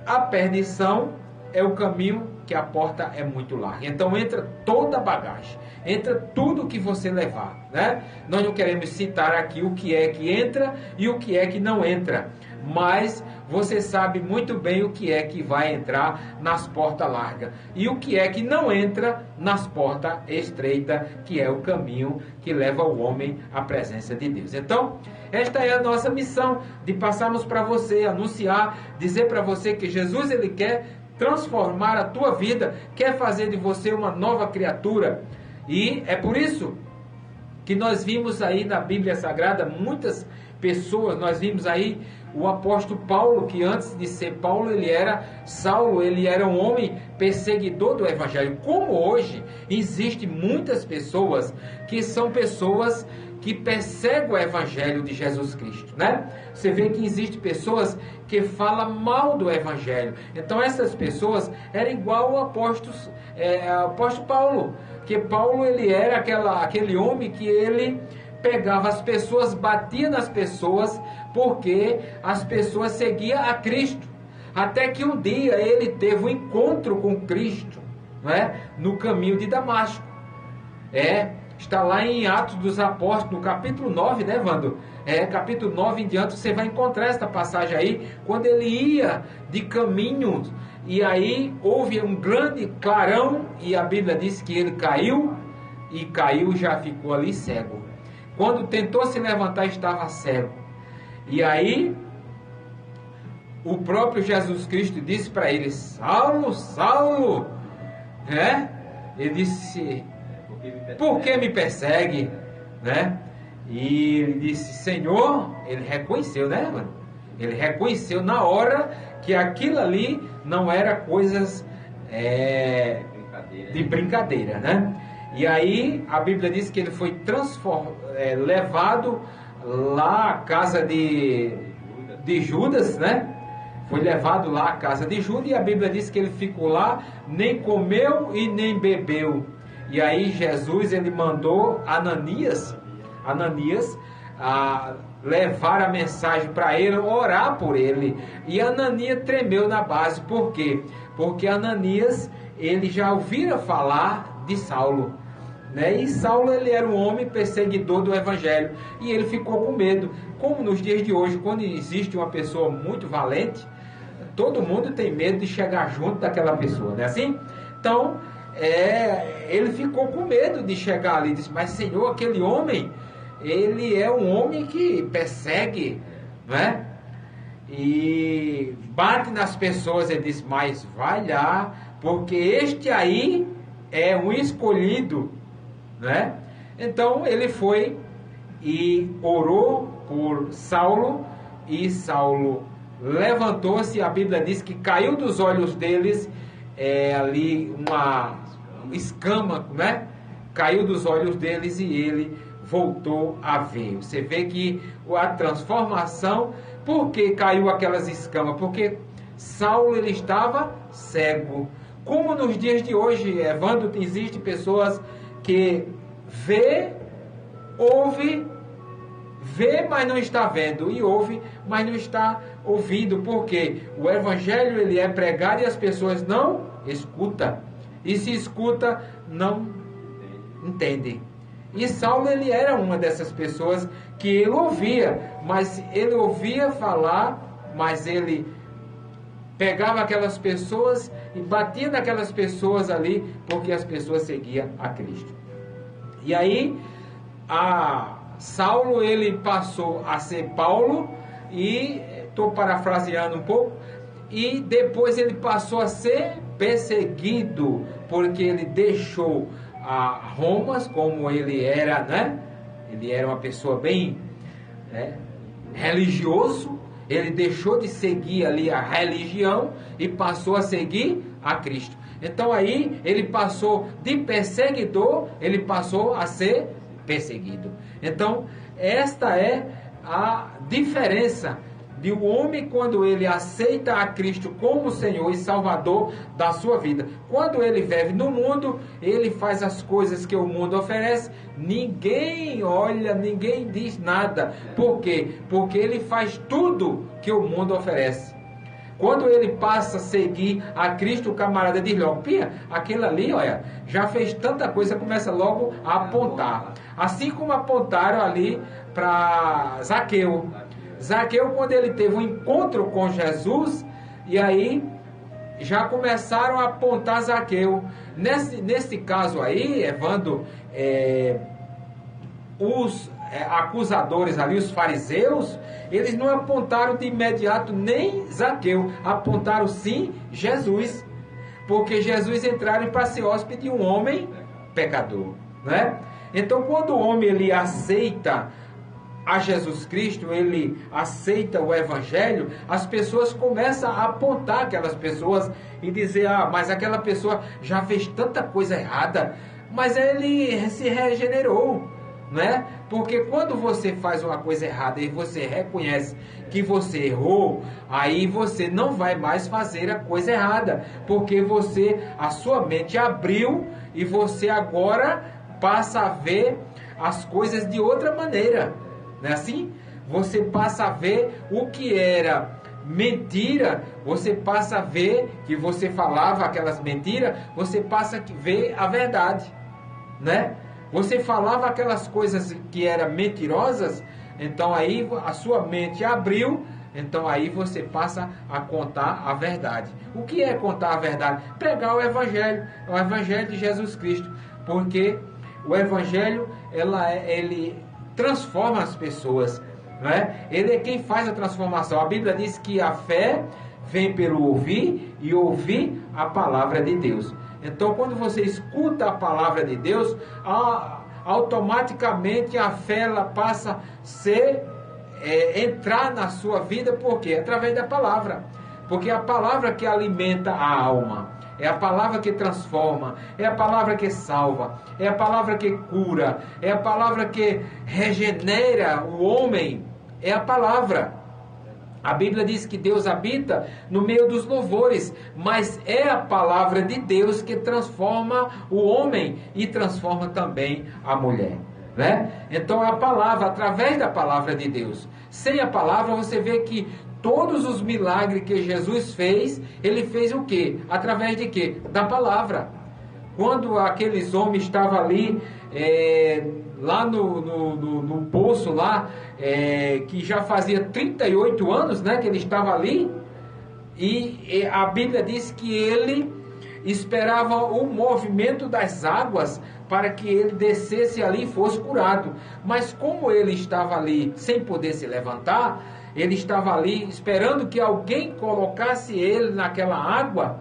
a perdição é o caminho que a porta é muito larga. Então entra toda a bagagem, entra tudo que você levar, né? Nós não queremos citar aqui o que é que entra e o que é que não entra, mas você sabe muito bem o que é que vai entrar nas portas largas e o que é que não entra nas portas estreitas, que é o caminho que leva o homem à presença de Deus. Então, esta é a nossa missão, de passarmos para você, anunciar, dizer para você que Jesus ele quer transformar a tua vida, quer fazer de você uma nova criatura. E é por isso que nós vimos aí na Bíblia Sagrada muitas pessoas, nós vimos aí o apóstolo Paulo, que antes de ser Paulo, ele era Saulo, ele era um homem perseguidor do Evangelho. Como hoje, existem muitas pessoas que são pessoas que perseguem o Evangelho de Jesus Cristo, né? Você vê que existem pessoas que falam mal do Evangelho. Então essas pessoas eram igual ao apóstolo Paulo, que Paulo ele era aquele homem que ele pegava as pessoas, batia nas pessoas, porque as pessoas seguiam a Cristo. Até que um dia ele teve um encontro com Cristo, né, no caminho de Damasco. Está lá em Atos dos Apóstolos, no capítulo 9, né, Wando? Capítulo 9 em diante, você vai encontrar esta passagem aí, quando ele ia de caminho, e aí houve um grande clarão, e a Bíblia diz que ele caiu, e já ficou ali cego. quando tentou se levantar, estava cego. E aí, o próprio Jesus Cristo disse para ele: Saulo, Saulo, né? Ele disse: por que me persegue? Né? E ele disse: Senhor, ele reconheceu, né, mano? Ele reconheceu na hora que aquilo ali não era coisas de brincadeira, né? E aí a Bíblia diz que ele foi levado lá à casa de Judas, né? Foi levado lá à casa de Judas, e a Bíblia diz que ele ficou lá, nem comeu e nem bebeu. E aí Jesus, ele mandou Ananias levar a mensagem para ele, orar por ele. E Ananias tremeu na base. Por quê? Porque Ananias, ele já ouvira falar de Saulo, né? E Saulo, ele era um homem perseguidor do evangelho, e ele ficou com medo. Como nos dias de hoje, quando existe uma pessoa muito valente, todo mundo tem medo de chegar junto daquela pessoa, não é assim? Então, ele ficou com medo de chegar ali. Disse: mas Senhor, aquele homem, ele é um homem que persegue, né? E bate nas pessoas. Ele disse: mas vai lá, porque este aí é um escolhido, né? Então ele foi e orou por Saulo, e Saulo levantou-se. A Bíblia diz que caiu dos olhos deles ali uma escama, né? Caiu dos olhos deles, e ele voltou a ver. Você vê que a transformação, por que caiu aquelas escamas? Porque Saulo, ele estava cego. Como nos dias de hoje, Evandro, existem pessoas que ouve, mas não está vendo, e ouve, mas não está ouvindo. Porque o evangelho, ele é pregado e as pessoas não escutam. E se escuta, não entende. E Saulo, ele era uma dessas pessoas que ele ouvia, mas ele ouvia falar, mas ele pegava aquelas pessoas e batia naquelas pessoas ali, porque as pessoas seguiam a Cristo. E aí, Saulo, ele passou a ser Paulo, e estou parafraseando um pouco, e depois ele passou a ser perseguido, porque ele deixou a Roma, como ele era, né? Ele era uma pessoa bem religioso. Ele deixou de seguir ali a religião e passou a seguir a Cristo. Então aí ele passou de perseguidor, ele passou a ser perseguido. Então esta é a diferença de um homem quando ele aceita a Cristo como Senhor e Salvador da sua vida. Quando ele vive no mundo, ele faz as coisas que o mundo oferece, ninguém olha, ninguém diz nada. Por quê? Porque ele faz tudo que o mundo oferece. Quando ele passa a seguir a Cristo, o camarada diz logo: Pia, aquele ali, olha, já fez tanta coisa, começa logo a apontar. Assim como apontaram ali para Zaqueu. Zaqueu, quando ele teve um encontro com Jesus, e aí já começaram a apontar Zaqueu. Nesse caso aí, Evandro, os acusadores ali, os fariseus, eles não apontaram de imediato nem Zaqueu, apontaram sim Jesus, porque Jesus entraram para ser hóspede de um homem pecador, né? Então, quando o homem ele aceita a Jesus Cristo, ele aceita o Evangelho, as pessoas começam a apontar aquelas pessoas e dizer: mas aquela pessoa já fez tanta coisa errada, mas ele se regenerou, né? Porque quando você faz uma coisa errada e você reconhece que você errou, aí você não vai mais fazer a coisa errada, porque a sua mente abriu e você agora passa a ver as coisas de outra maneira. Não é assim? Você passa a ver o que era mentira, você passa a ver que você falava aquelas mentiras, você passa a ver a verdade, né? Você falava aquelas coisas que eram mentirosas, então aí a sua mente abriu, então aí você passa a contar a verdade. O que é contar a verdade? Pregar o Evangelho de Jesus Cristo, porque o Evangelho, ele transforma as pessoas, não é? Ele é quem faz a transformação. A Bíblia diz que a fé vem pelo ouvir e ouvir a palavra de Deus. Então, quando você escuta a palavra de Deus, automaticamente a fé ela passa a ser, entrar na sua vida, por quê? Através da palavra. Porque é a palavra que alimenta a alma, é a palavra que transforma, é a palavra que salva, é a palavra que cura, é a palavra que regenera o homem, é a palavra. A Bíblia diz que Deus habita no meio dos louvores, mas é a palavra de Deus que transforma o homem e transforma também a mulher, né? Então é a palavra, através da palavra de Deus. Sem a palavra você vê que todos os milagres que Jesus fez, ele fez o quê? Através de quê? Da palavra. Quando aqueles homens estavam ali, lá no poço lá, que já fazia 38 anos, né, que ele estava ali, e a Bíblia diz que ele esperava o movimento das águas para que ele descesse ali e fosse curado. Mas como ele estava ali sem poder se levantar, ele estava ali esperando que alguém colocasse ele naquela água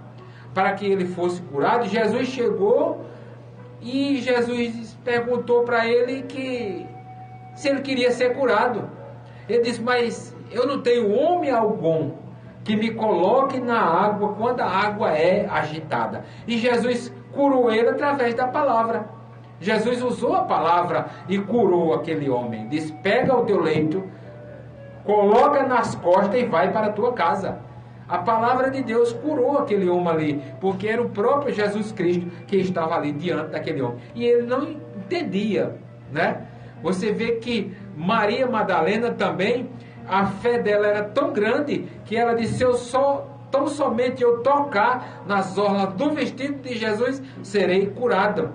para que ele fosse curado. Jesus chegou e Jesus perguntou para ele que se ele queria ser curado. Ele disse, mas eu não tenho homem algum que me coloque na água quando a água é agitada. E Jesus curou ele através da palavra. Jesus usou a palavra e curou aquele homem. Disse, pega o teu leito, coloca nas costas e vai para a tua casa. A palavra de Deus curou aquele homem ali, porque era o próprio Jesus Cristo que estava ali diante daquele homem. E ele não entendia, né? Você vê que Maria Madalena também, a fé dela era tão grande, que ela disse, tão somente eu tocar nas orlas do vestido de Jesus, serei curada.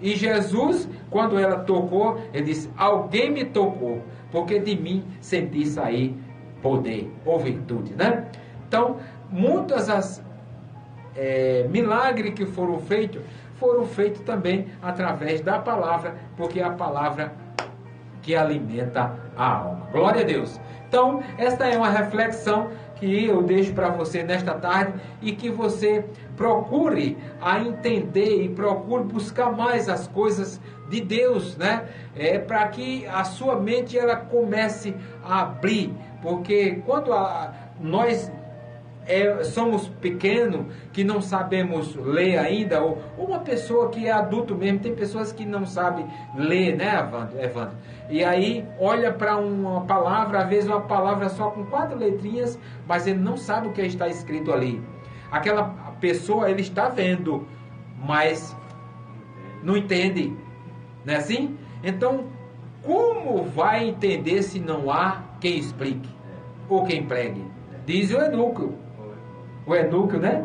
E Jesus, quando ela tocou, ele disse, alguém me tocou, porque de mim senti sair poder ou virtude, né? Então, muitas das milagres que foram feitos também através da palavra, porque é a palavra que alimenta a alma. Glória a Deus. Então, esta é uma reflexão que eu deixo para você nesta tarde e que você procure a entender e procure buscar mais as coisas de Deus, né? Para que a sua mente ela comece a abrir, porque quando nós somos pequenos, que não sabemos ler ainda, ou uma pessoa que é adulto mesmo, tem pessoas que não sabem ler, né, Evandro? E aí olha para uma palavra, às vezes uma palavra só com 4 letrinhas, mas ele não sabe o que está escrito ali. Aquela pessoa, ele está vendo, mas não entende, não é assim? Então, como vai entender se não há quem explique ou quem pregue? Diz o Eunuco. O Eunuco, né?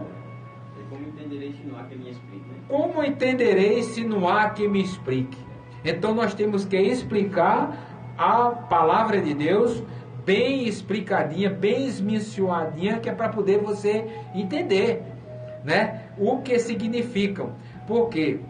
Como entenderei se não há quem me explique, né? Como entenderei se não há quem me explique? Então nós temos que explicar a palavra de Deus bem explicadinha, bem esmiuçadinha, que é para poder você entender, né? O que significam. Porque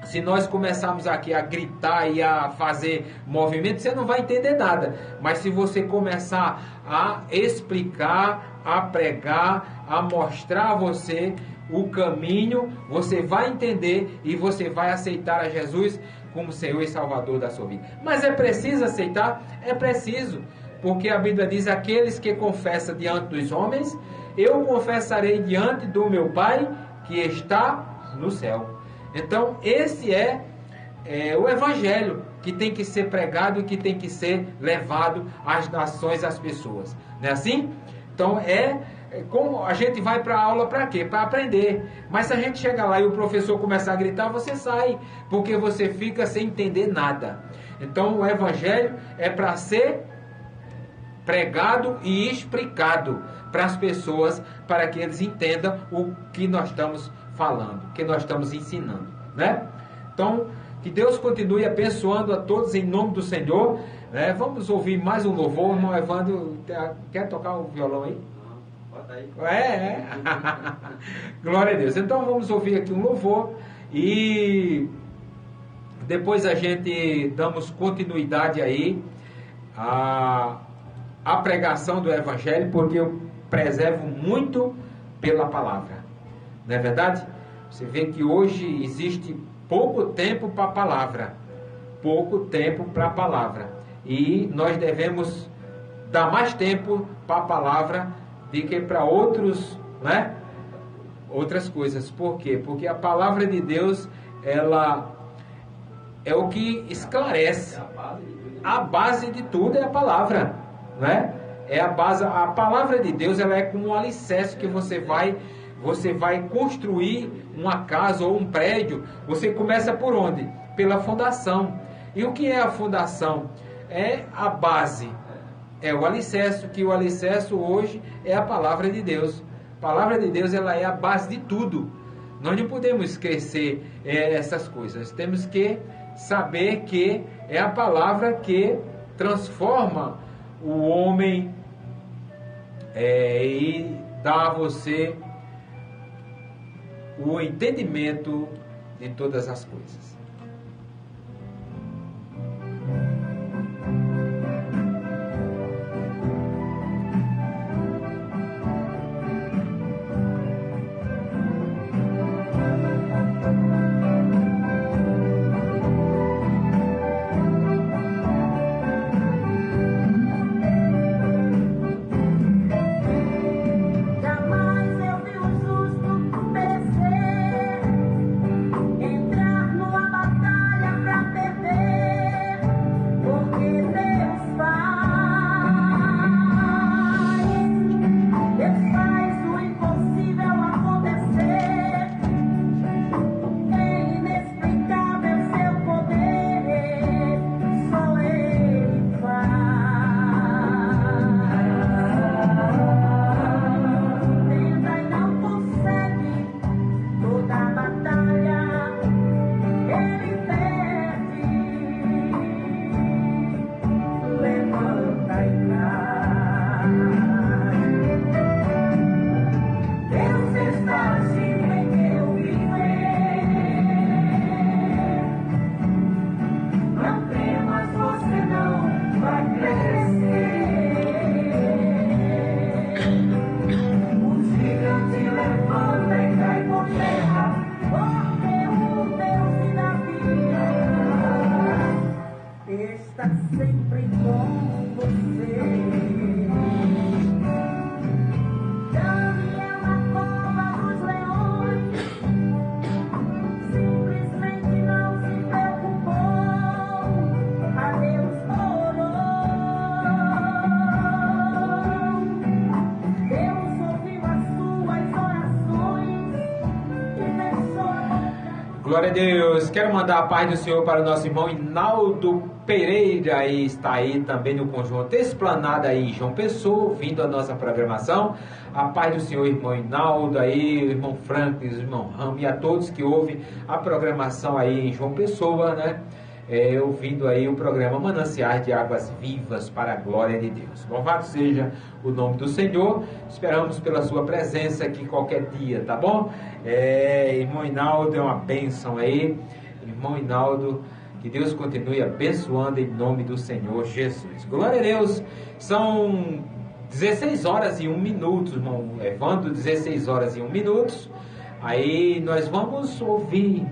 se nós começarmos aqui a gritar e a fazer movimento, você não vai entender nada. Mas se você começar a explicar, a pregar, a mostrar a você o caminho, você vai entender e você vai aceitar a Jesus como Senhor e Salvador da sua vida. Mas é preciso aceitar? É preciso. Porque a Bíblia diz, aqueles que confessam diante dos homens, eu confessarei diante do meu Pai que está no céu. Então, esse é o Evangelho que tem que ser pregado e que tem que ser levado às nações, às pessoas. Não é assim? Então, como a gente vai para a aula para quê? Para aprender. Mas se a gente chega lá e o professor começar a gritar, você sai, porque você fica sem entender nada. Então, o Evangelho é para ser pregado e explicado para as pessoas, para que eles entendam o que nós estamos falando, o que nós estamos ensinando, né? Então, que Deus continue abençoando a todos em nome do Senhor, né? Vamos ouvir mais um louvor. O irmão Evandro quer tocar o violão aí? Bota aí. Glória a Deus. Então vamos ouvir aqui um louvor e depois a gente damos continuidade aí à pregação do Evangelho, porque eu preservo muito pela palavra. Não é verdade? Você vê que hoje existe pouco tempo para a palavra. Pouco tempo para a palavra. E nós devemos dar mais tempo para a palavra do que para outros, né? Outras coisas. Por quê? Porque a palavra de Deus, ela é o que esclarece. A base de tudo é a palavra, né? É a base. A palavra de Deus, ela é como um alicerce que você vai construir uma casa ou um prédio. Você começa por onde? Pela fundação. E o que é a fundação? É a base. É o alicerce, que o alicerce hoje é a palavra de Deus. A palavra de Deus, ela é a base de tudo. Nós não podemos esquecer essas coisas. Temos que saber que é a palavra que transforma o homem e dá a você o entendimento de todas as coisas. Glória a Deus. Quero mandar a paz do Senhor para o nosso irmão Inaldo Pereira, e está aí também no conjunto Esplanada aí em João Pessoa, ouvindo a nossa programação. A paz do Senhor, irmão Inaldo aí, o irmão Franklin, o irmão Ram e a todos que ouvem a programação aí em João Pessoa, né? Ouvindo aí o programa Mananciais de Águas Vivas para a glória de Deus. Louvado seja o nome do Senhor. Esperamos pela sua presença aqui qualquer dia, tá bom? Irmão Inaldo, é uma bênção aí. Irmão Inaldo, que Deus continue abençoando em nome do Senhor Jesus. Glória a Deus. São 16 horas e 1 minuto, irmão Evandro, 16 horas e 1 minuto. Aí nós vamos ouvir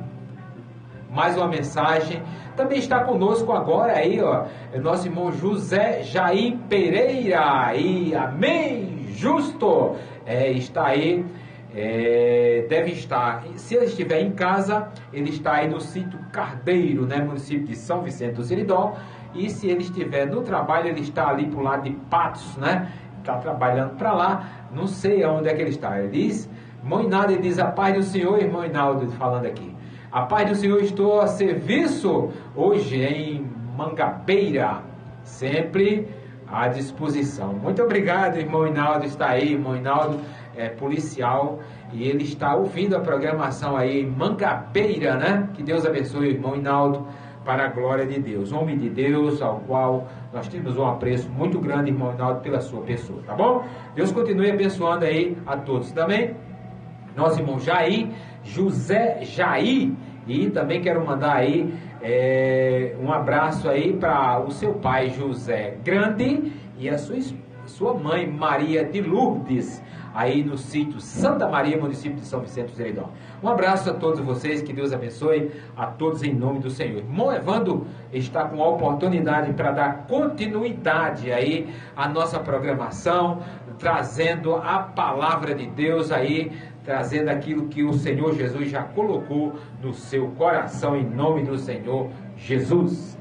mais uma mensagem. Também está conosco agora aí, ó, é nosso irmão José Jair Pereira, aí, amém, justo, está aí, deve estar, se ele estiver em casa, ele está aí no sítio Cardeiro, né, município de São Vicente do Seridó, e se ele estiver no trabalho, ele está ali pro lado de Patos, né, está trabalhando para lá, não sei aonde é que ele está. Ele diz, irmão Inaldo, ele diz, a paz do Senhor, irmão Inaldo, falando aqui. A paz do Senhor, estou a serviço hoje em Mangabeira, sempre à disposição. Muito obrigado, irmão Inaldo, está aí, irmão Inaldo é policial e ele está ouvindo a programação aí em Mangabeira, né? Que Deus abençoe o irmão Inaldo para a glória de Deus. Homem de Deus, ao qual nós temos um apreço muito grande, irmão Inaldo, pela sua pessoa, tá bom? Deus continue abençoando aí a todos também. Nosso irmão Jair, José Jair, e também quero mandar aí Um abraço aí para o seu pai José Grande e a sua mãe Maria de Lourdes, aí no sítio Santa Maria, município de São Vicente do Seridó. Um abraço a todos vocês, que Deus abençoe a todos em nome do Senhor. Irmão Evandro está com a oportunidade para dar continuidade aí à nossa programação, trazendo a palavra de Deus aí, trazendo aquilo que o Senhor Jesus já colocou no seu coração, em nome do Senhor Jesus.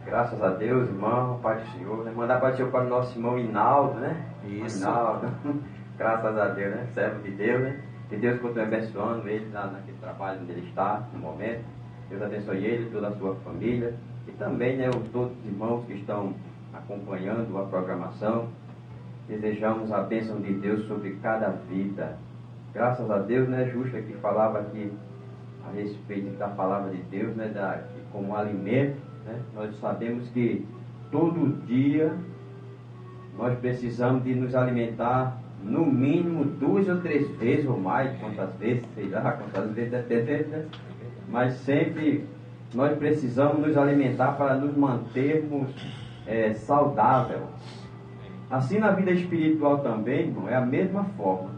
Graças a Deus, irmão, Pai do Senhor, né? Mandar Pai do Senhor para o nosso irmão Inaldo, né? Isso. Inaldo, graças a Deus, né? Servo de Deus, né? Que Deus continue abençoando ele naquele trabalho onde ele está, no momento. Deus abençoe ele, toda a sua família. E também, né, todos os irmãos que estão acompanhando a programação. Desejamos a bênção de Deus sobre cada vida. Graças a Deus, né, Justa, que falava aqui a respeito da palavra de Deus, né, como alimento. Né? Nós sabemos que todo dia nós precisamos de nos alimentar no mínimo 2 ou 3 vezes ou mais, quantas vezes, sei lá, quantas vezes até, né? Mas sempre nós precisamos nos alimentar para nos mantermos saudáveis. Assim na vida espiritual também, irmão, é a mesma forma.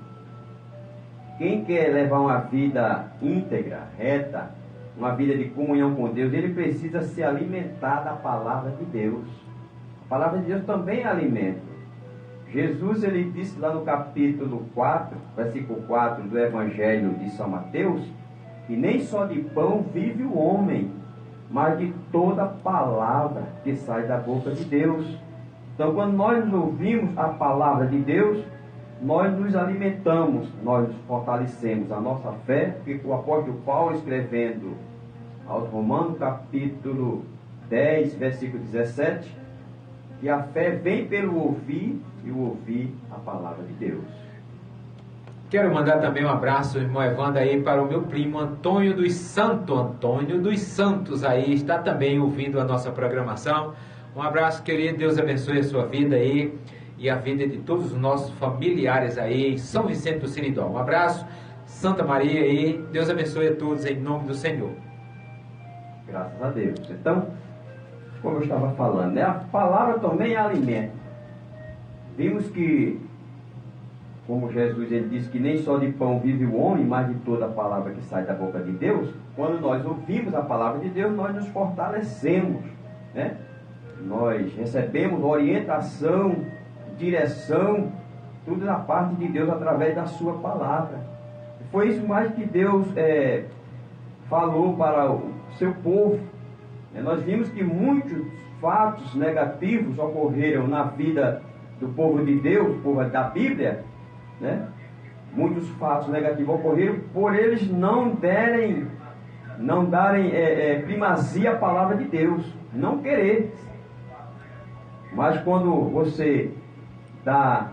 Quem quer levar uma vida íntegra, reta, uma vida de comunhão com Deus, ele precisa se alimentar da palavra de Deus. A palavra de Deus também é alimento. Jesus, ele disse lá no capítulo 4, versículo 4 do Evangelho de São Mateus, que nem só de pão vive o homem, mas de toda palavra que sai da boca de Deus. Então, quando nós ouvimos a palavra de Deus, nós nos alimentamos, nós fortalecemos a nossa fé, porque o apóstolo Paulo, escrevendo aos Romanos, capítulo 10, versículo 17, que a fé vem pelo ouvir, e o ouvir a palavra de Deus. Quero mandar também um abraço, irmão Evandro, aí para o meu primo Antônio dos Santos. Antônio dos Santos aí está também ouvindo a nossa programação. Um abraço, querido, Deus abençoe a sua vida aí e a vida de todos os nossos familiares aí em São Vicente do Seridó. Um abraço, Santa Maria aí, Deus abençoe a todos em nome do Senhor. Graças a Deus. Então, como eu estava falando, né? A palavra também é alimento. Vimos que, como Jesus ele disse que nem só de pão vive o homem, mas de toda a palavra que sai da boca de Deus. Quando nós ouvimos a palavra de Deus, nós nos fortalecemos, né? Nós recebemos orientação, direção, tudo da parte de Deus através da sua palavra. Foi isso mais que Deus falou para o seu povo. Nós vimos que muitos fatos negativos ocorreram na vida do povo de Deus, o povo da Bíblia, né? Muitos fatos negativos ocorreram por eles não darem primazia à palavra de Deus, não querer. Mas quando você dá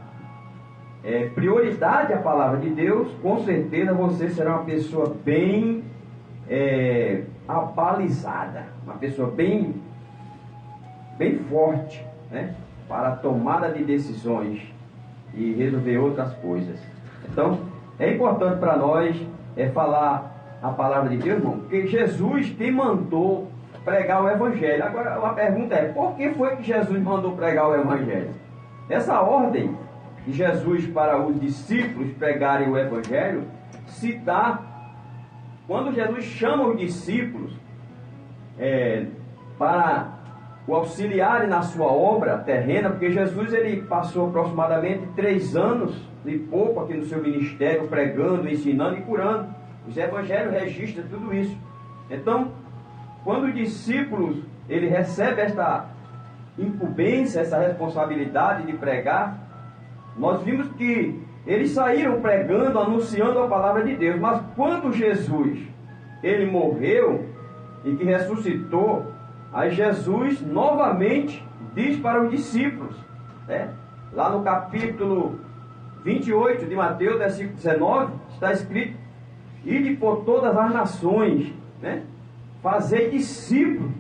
prioridade à palavra de Deus, com certeza você será uma pessoa bem abalizada, uma pessoa bem forte, né, para a tomada de decisões e resolver outras coisas. Então, é importante para nós falar a palavra de Deus, irmão, porque Jesus que mandou pregar o Evangelho. Agora, a pergunta é, por que foi que Jesus mandou pregar o Evangelho? Essa ordem de Jesus para os discípulos pregarem o Evangelho se dá quando Jesus chama os discípulos para o auxiliarem na sua obra terrena, porque Jesus ele passou aproximadamente 3 anos e pouco aqui no seu ministério, pregando, ensinando e curando. Os evangelhos registram tudo isso. Então, quando os discípulos ele recebe esta incumbência, essa responsabilidade de pregar, nós vimos que eles saíram pregando, anunciando a palavra de Deus. Mas quando Jesus ele morreu e que ressuscitou, aí Jesus novamente diz para os discípulos, né? Lá no capítulo 28 de Mateus, versículo 19, está escrito: ide por todas as nações, né? Fazei discípulos,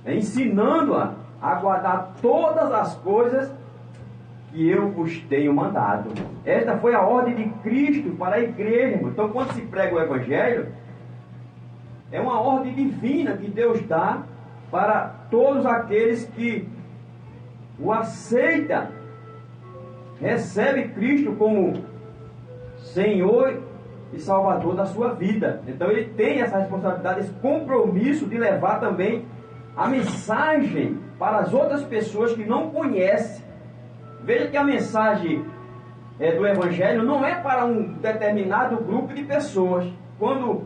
ensinando-a a guardar todas as coisas que eu vos tenho mandado. Esta foi a ordem de Cristo para a igreja. Então, quando se prega o Evangelho, é uma ordem divina que Deus dá para todos aqueles que o aceitam, recebe Cristo como Senhor e Salvador da sua vida. Então ele tem essa responsabilidade, esse compromisso de levar também a mensagem para as outras pessoas que não conhecem. Veja que a mensagem do Evangelho não é para um determinado grupo de pessoas. Quando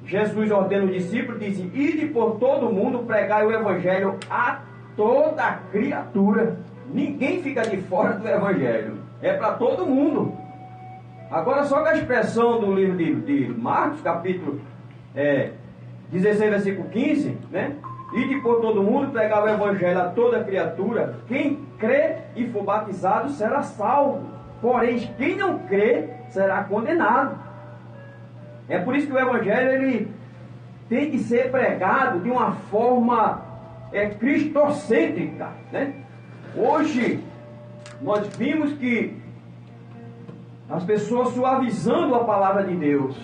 Jesus ordena os discípulos, diz: ide por todo mundo, pregai o Evangelho a toda criatura. Ninguém fica de fora do Evangelho, é para todo mundo. Agora, só que a expressão do livro de Marcos, capítulo 16, versículo 15, né? Ide por todo mundo, pregar o Evangelho a toda criatura. Quem crê e for batizado será salvo, porém quem não crê será condenado. É por isso que o Evangelho ele tem que ser pregado de uma forma cristocêntrica, né? Hoje nós vimos que as pessoas suavizando a palavra de Deus,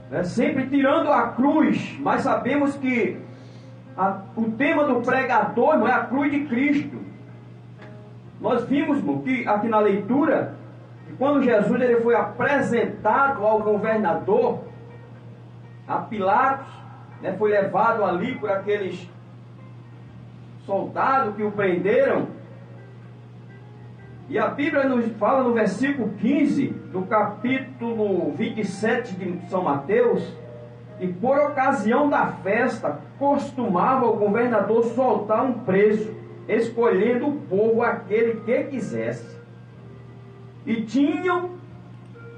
né? Sempre tirando a cruz, mas sabemos que o tema do pregador, irmão, é a cruz de Cristo. Nós vimos, irmão, que aqui na leitura, que quando Jesus ele foi apresentado ao governador, a Pilatos, né, foi levado ali por aqueles soldados que o prenderam. E a Bíblia nos fala no versículo 15 do capítulo 27 de São Mateus, que por ocasião da festa costumava o governador soltar um preso, escolhendo o povo aquele que quisesse. E tinham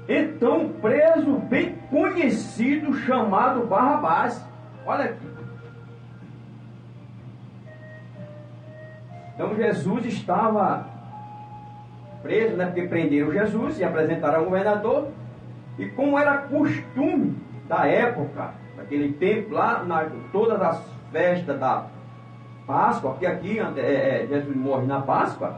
então um preso bem conhecido chamado Barrabás. Olha aqui. Então Jesus estava preso, né? Porque prenderam Jesus e apresentaram ao governador. E como era costume da época, naquele tempo lá, todas as festas da Páscoa, porque aqui Jesus morre na Páscoa,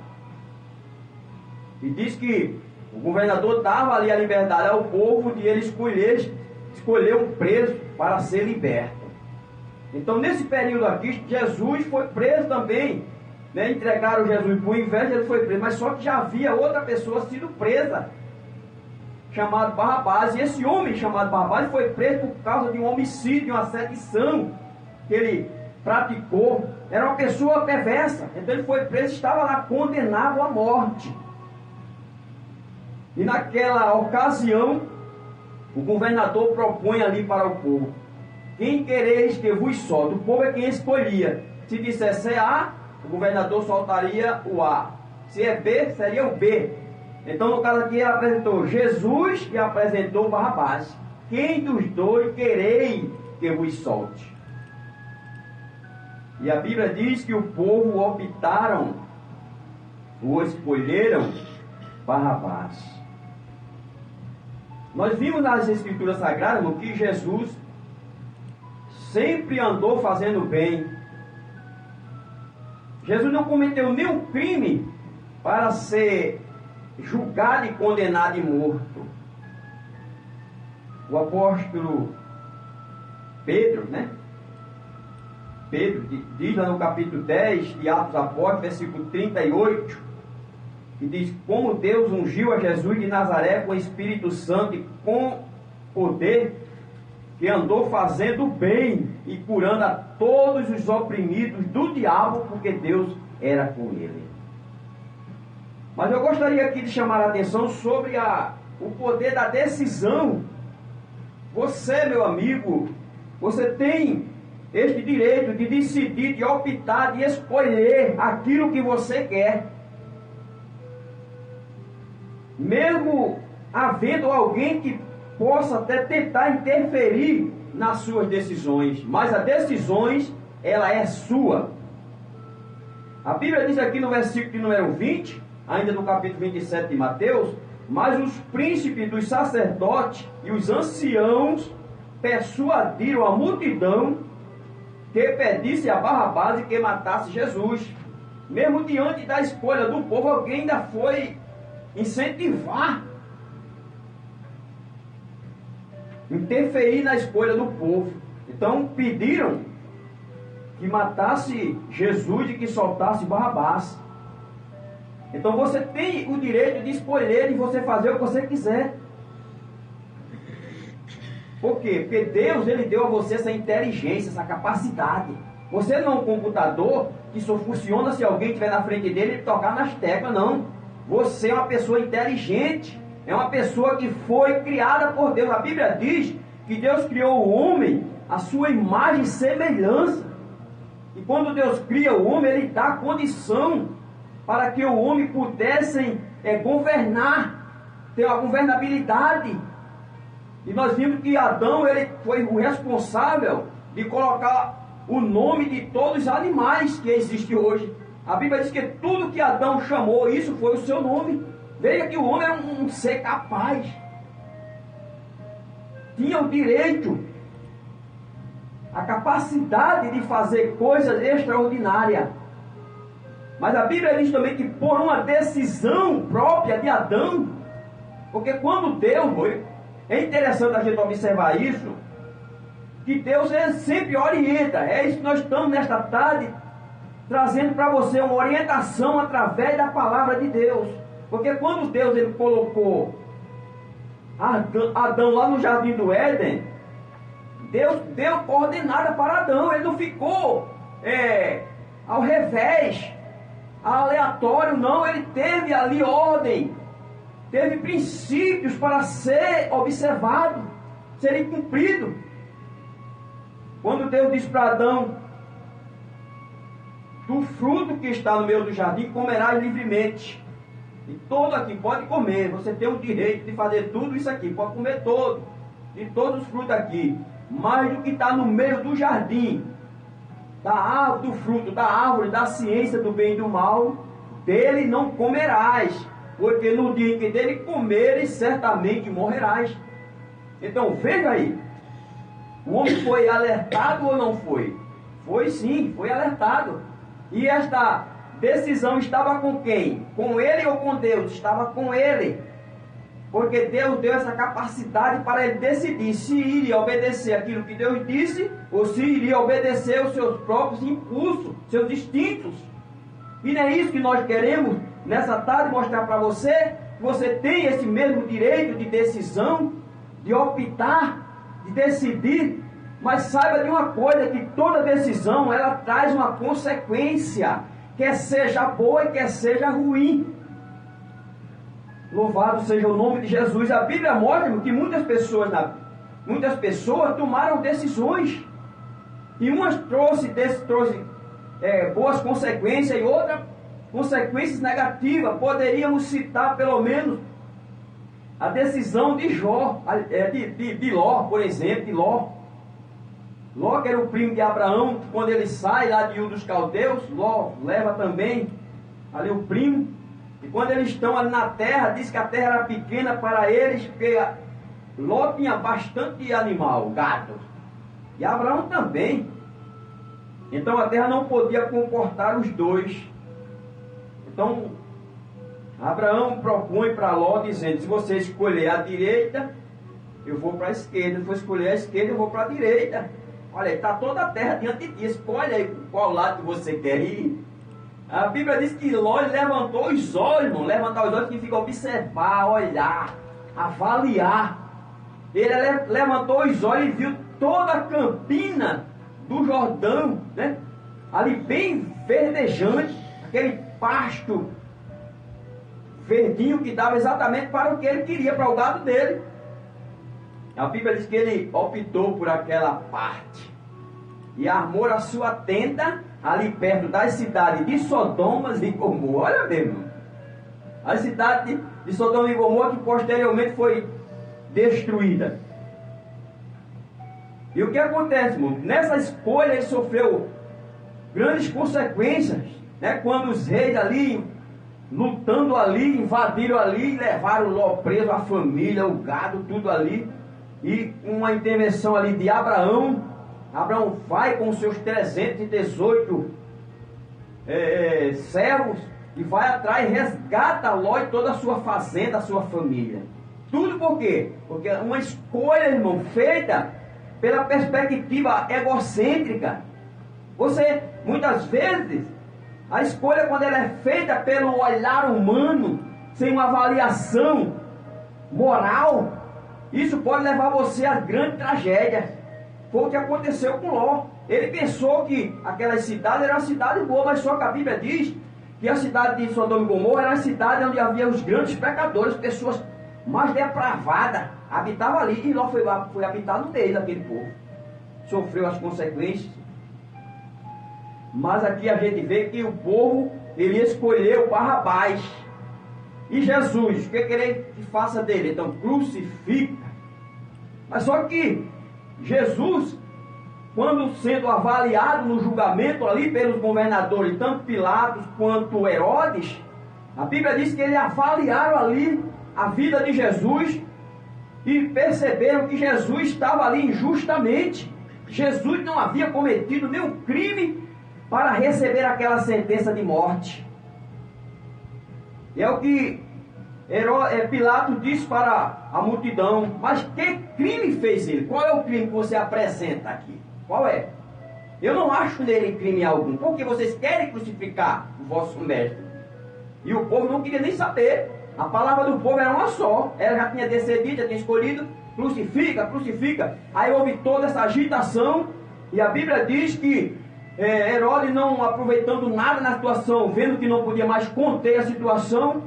e diz que o governador dava ali a liberdade ao povo de ele escolher um preso para ser liberto. Então nesse período aqui, Jesus foi preso também, né? Entregaram Jesus por inveja, ele foi preso, mas só que já havia outra pessoa sido presa, chamado Barrabás, e esse homem chamado Barrabás foi preso por causa de um homicídio, uma sedição que ele praticou. Era uma pessoa perversa, então ele foi preso, estava lá condenado à morte. E naquela ocasião, o governador propõe ali para o povo: quem quereis que vos solte? O povo é quem escolhia. Se dissesse A, o governador soltaria o A. Se é B, seria o B. Então, no caso aqui, ele apresentou Jesus e apresentou Barrabás. Quem dos dois quereis que vos solte? E a Bíblia diz que o povo optaram, ou escolheram, Barrabás. Nós vimos nas Escrituras Sagradas que Jesus sempre andou fazendo bem. Jesus não cometeu nenhum crime para ser julgado e condenado e morto. O apóstolo Pedro, né? Pedro diz lá no capítulo 10 de Atos dos Apóstolos, versículo 38, que diz: como Deus ungiu a Jesus de Nazaré com o Espírito Santo e com poder, que andou fazendo bem e curando a todos os oprimidos do diabo, porque Deus era com ele. Mas eu gostaria aqui de chamar a atenção sobre o poder da decisão. Você, meu amigo, você tem este direito de decidir, de optar, de escolher aquilo que você quer. Mesmo havendo alguém que possa até tentar interferir nas suas decisões, mas as decisões, ela é sua. A Bíblia diz aqui no versículo de número 20, ainda no capítulo 27 de Mateus: mas os príncipes dos sacerdotes e os anciãos persuadiram a multidão que pedisse a Barrabás e que matasse Jesus. mesmo diante da escolha do povo, alguém ainda foi incentivar, interferir na escolha do povo. Então pediram que matasse Jesus e que soltasse Barrabás. Então você tem o direito de escolher e você fazer o que você quiser. Por quê? Porque Deus, Ele deu a você essa inteligência, essa capacidade. Você não é um computador que só funciona se alguém estiver na frente dele e tocar nas teclas, não. Você é uma pessoa inteligente, é uma pessoa que foi criada por Deus. A Bíblia diz que Deus criou o homem à sua imagem e semelhança. E quando Deus cria o homem, Ele dá condição para que o homem pudesse governar, ter uma governabilidade. E nós vimos que Adão, ele foi o responsável de colocar o nome de todos os animais que existem hoje. A Bíblia diz que tudo que Adão chamou, isso foi o seu nome. Veja que o homem era um ser capaz. Tinha o direito, a capacidade de fazer coisas extraordinárias. Mas a Bíblia diz também que por uma decisão própria de Adão, porque quando Deus, é interessante a gente observar isso, que Deus sempre orienta. É isso que nós estamos nesta tarde trazendo para você uma orientação através da palavra de Deus. Porque quando Deus ele colocou Adão lá no jardim do Éden, Deus deu coordenada para Adão. Ele não ficou ao revés, aleatório, não. Ele teve ali ordem, teve princípios para ser observado, serem cumpridos. Quando Deus disse para Adão: do fruto que está no meio do jardim comerás livremente. E todo aqui pode comer. Você tem o direito de fazer tudo isso aqui. Pode comer todo, de todos os frutos aqui. Mas do que está no meio do jardim, da árvore, do fruto, da árvore, da ciência do bem e do mal, dele não comerás. Porque no dia em que dele comeres, certamente morrerás. Então veja aí. O homem foi alertado ou não foi? Foi sim, foi alertado. E esta decisão estava com quem? Com ele ou com Deus? Estava com ele. Porque Deus deu essa capacidade para ele decidir se iria obedecer aquilo que Deus disse ou se iria obedecer os seus próprios impulsos, seus instintos. E não é isso que nós queremos nessa tarde mostrar para você, que você tem esse mesmo direito de decisão, de optar, de decidir. Mas saiba de uma coisa, que toda decisão ela traz uma consequência, quer seja boa e quer seja ruim. Louvado seja o nome de Jesus. A Bíblia mostra que muitas pessoas tomaram decisões, e umas trouxe boas consequências e outras consequências negativas. Poderíamos citar pelo menos a decisão de Ló, por exemplo, de Ló. Ló, que era o primo de Abraão, quando ele sai lá de Ur dos Caldeus, Ló leva também ali o primo. E quando eles estão ali na terra, diz que a terra era pequena para eles, porque Ló tinha bastante animal, gado. E Abraão também. Então a terra não podia comportar os dois. Então Abraão propõe para Ló, dizendo: se você escolher a direita, eu vou para a esquerda. Se for escolher a esquerda, eu vou para a direita. Olha, está toda a terra diante de ti. Escolhe aí qual lado que você quer ir. A Bíblia diz que Ló levantou os olhos, irmão. Levantar os olhos significa observar, olhar, avaliar. Ele levantou os olhos e viu toda a campina do Jordão, né? Ali bem verdejante, aquele pasto verdinho que dava exatamente para o que ele queria, para o gado dele. A Bíblia diz que ele optou por aquela parte e armou a sua tenda ali perto das cidades de Sodoma e Gomorra. Olha mesmo, a cidade de Sodoma e Gomorra, que posteriormente foi destruída. E o que acontece, irmão? Nessa escolha ele sofreu grandes consequências, né? Quando os reis ali, lutando ali, invadiram ali, levaram Ló preso, a família, o gado, tudo ali. E uma intervenção ali de Abraão vai com os seus 318 servos e vai atrás, resgata Ló e toda a sua fazenda, a sua família. Tudo por quê? Porque é uma escolha, irmão, feita pela perspectiva egocêntrica. Você, muitas vezes, a escolha, quando ela é feita pelo olhar humano, sem uma avaliação moral, isso pode levar você a grande tragédia. Foi o que aconteceu com Ló. Ele pensou que aquela cidade era uma cidade boa, mas só que a Bíblia diz que a cidade de Sodoma e Gomorra era uma cidade onde havia os grandes pecadores, pessoas mais depravadas, habitavam ali, e Ló foi habitar no meio daquele povo. Sofreu as consequências. Mas aqui a gente vê que o povo, ele escolheu Barrabás. E Jesus, o que querer que faça dele? Então, crucifica. Mas só que Jesus, quando sendo avaliado no julgamento ali pelos governadores, tanto Pilatos quanto Herodes, a Bíblia diz que eles avaliaram ali a vida de Jesus e perceberam que Jesus estava ali injustamente. Jesus não havia cometido nenhum crime para receber aquela sentença de morte. E é o que Pilatos disse para a multidão: mas que crime fez ele? Qual é o crime que você apresenta aqui? Qual é? Eu não acho nele crime algum, porque vocês querem crucificar o vosso mestre. E o povo não queria nem saber. A palavra do povo era uma só. Ela já tinha decidido, já tinha escolhido: crucifica, crucifica. Aí houve toda essa agitação, e a Bíblia diz que Herodes, não aproveitando nada na situação, vendo que não podia mais conter a situação,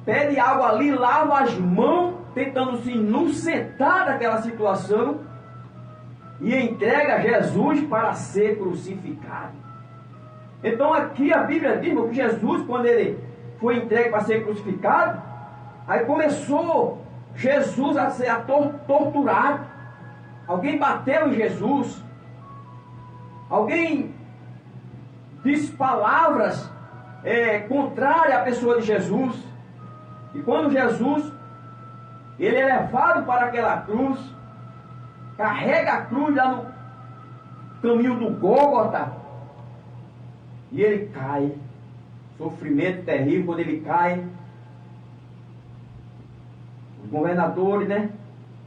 pede água ali, lava as mãos, tentando se inocentar daquela situação, e entrega Jesus para ser crucificado. Então aqui a Bíblia diz que Jesus, quando ele foi entregue para ser crucificado, aí começou Jesus a ser torturado. Alguém bateu em Jesus, alguém disse palavras contrárias à pessoa de Jesus. E quando Jesus, ele é levado para aquela cruz, carrega a cruz lá no caminho do Gólgota, e ele cai. Sofrimento terrível quando ele cai. Os governadores,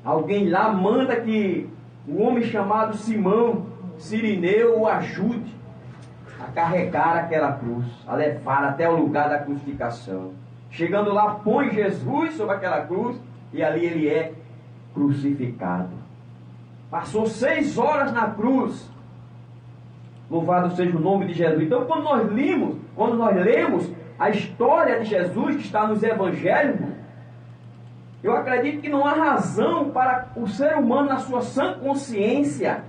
alguém lá manda que um homem chamado Simão Cirineu o ajude a carregar aquela cruz, a levar até o lugar da crucificação. Chegando lá, põe Jesus sobre aquela cruz, e ali ele é crucificado. Passou 6 horas na cruz. Louvado seja o nome de Jesus. Então, quando nós lemos a história de Jesus, que está nos evangelhos, eu acredito que não há razão para o ser humano, na sua sã consciência,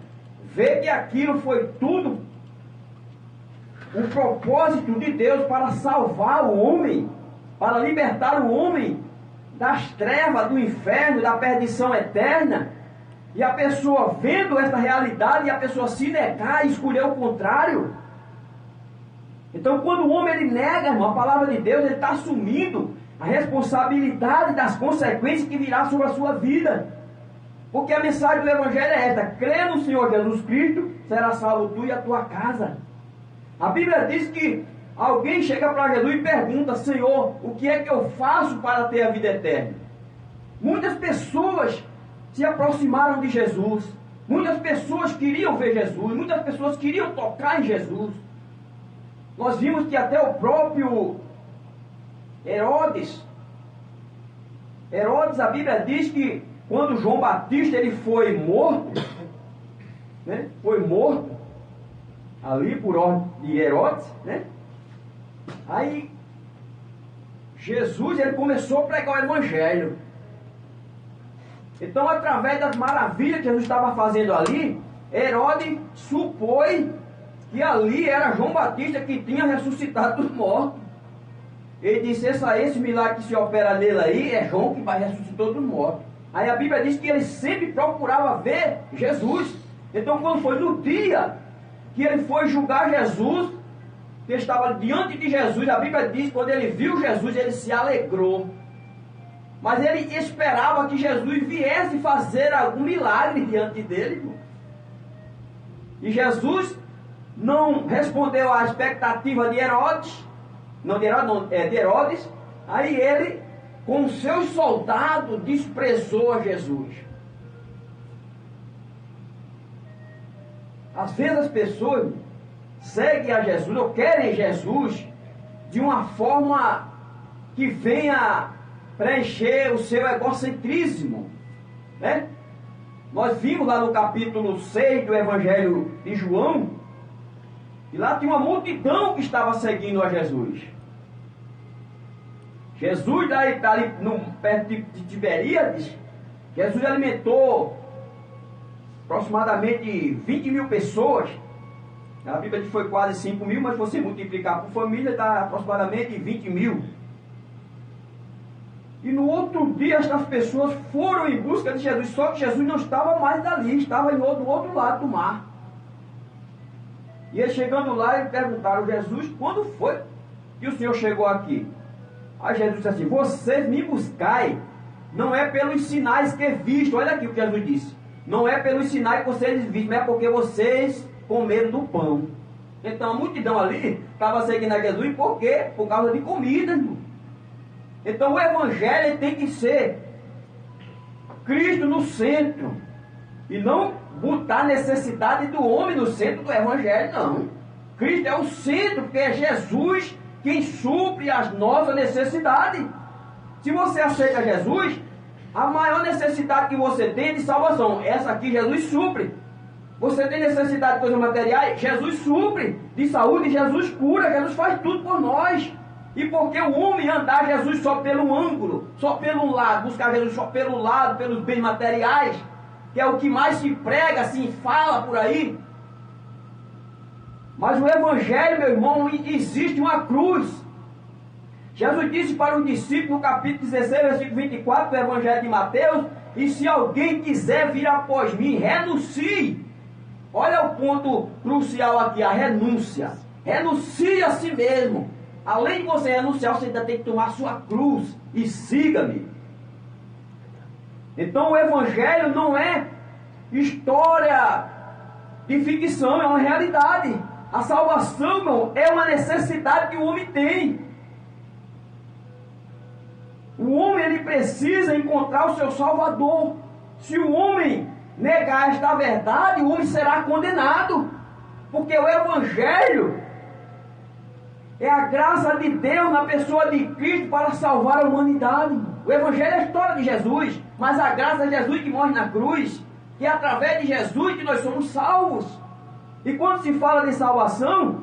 ver que aquilo foi tudo o propósito de Deus para salvar o homem, para libertar o homem das trevas, do inferno, da perdição eterna. E a pessoa vendo essa realidade, e a pessoa se negar e escolher o contrário. Então, quando o homem ele nega, irmão, a palavra de Deus, ele está assumindo a responsabilidade das consequências que virá sobre a sua vida. Porque a mensagem do Evangelho é esta: crê no Senhor Jesus Cristo, será salvo tu e a tua casa. A Bíblia diz que alguém chega para Jesus e pergunta: Senhor, o que é que eu faço para ter a vida eterna? Muitas pessoas se aproximaram de Jesus, muitas pessoas queriam ver Jesus, muitas pessoas queriam tocar em Jesus. Nós vimos que até o próprio Herodes, a Bíblia diz que quando João Batista ele foi morto, foi morto ali por ordem de Herodes, aí Jesus ele começou a pregar o Evangelho. Então, através das maravilhas que Jesus estava fazendo ali, Herodes supôs que ali era João Batista que tinha ressuscitado dos mortos. Ele disse: esse milagre que se opera nele aí é João que ressuscitou dos mortos. Aí a Bíblia diz que ele sempre procurava ver Jesus. Então, quando foi no dia que ele foi julgar Jesus, que estava diante de Jesus, a Bíblia diz que quando ele viu Jesus, ele se alegrou. Mas ele esperava que Jesus viesse fazer algum milagre diante dele, irmão. E Jesus não respondeu à expectativa de Herodes, de Herodes, aí ele, com seus soldados, desprezou a Jesus. Às vezes as pessoas seguem a Jesus, ou querem Jesus, de uma forma que venha preencher o seu egocentrismo, né? Nós vimos lá no capítulo 6 do Evangelho de João, e lá tinha uma multidão que estava seguindo a Jesus. Jesus, ali perto de Tiberíades, Jesus alimentou aproximadamente 20 mil pessoas. A Bíblia diz que foi quase 5 mil, mas se você multiplicar por família, dá aproximadamente 20 mil. E no outro dia, estas pessoas foram em busca de Jesus, só que Jesus não estava mais dali, estava do outro lado do mar. E eles chegando lá, eles perguntaram: Jesus, quando foi que o Senhor chegou aqui? Aí Jesus disse assim: vocês me buscai, não é pelos sinais que visto. Olha aqui o que Jesus disse: não é pelos sinais que vocês viram, mas é porque vocês comeram do pão. Então a multidão ali estava seguindo a Jesus, por quê? Por causa de comida, irmão. Então o Evangelho tem que ser Cristo no centro, e não botar a necessidade do homem no centro do Evangelho, não. Cristo é o centro, porque é Jesus quem supre as nossas necessidades. Se você aceita Jesus, a maior necessidade que você tem é de salvação. Essa aqui Jesus supre. Você tem necessidade de coisas materiais? Jesus supre. De saúde, Jesus cura. Jesus faz tudo por nós. E porque o homem andar Jesus só pelo ângulo, só pelo lado, buscar Jesus só pelo lado, pelos bens materiais, que é o que mais se prega, se fala por aí. Mas o Evangelho, meu irmão, existe uma cruz. Jesus disse para os discípulos no capítulo 16, versículo 24 do Evangelho de Mateus: e se alguém quiser vir após mim, renuncie. Olha o ponto crucial aqui, a renúncia. Renuncie a si mesmo. Além de você renunciar, você ainda tem que tomar sua cruz e siga-me. Então o Evangelho não é história de ficção, é uma realidade. A salvação, irmão, é uma necessidade que o homem tem. O homem, ele precisa encontrar o seu Salvador. Se o homem negar esta verdade, o homem será condenado. Porque o Evangelho é a graça de Deus na pessoa de Cristo para salvar a humanidade. O Evangelho é a história de Jesus, mas a graça de Jesus que morre na cruz, que é através de Jesus que nós somos salvos. E quando se fala de salvação,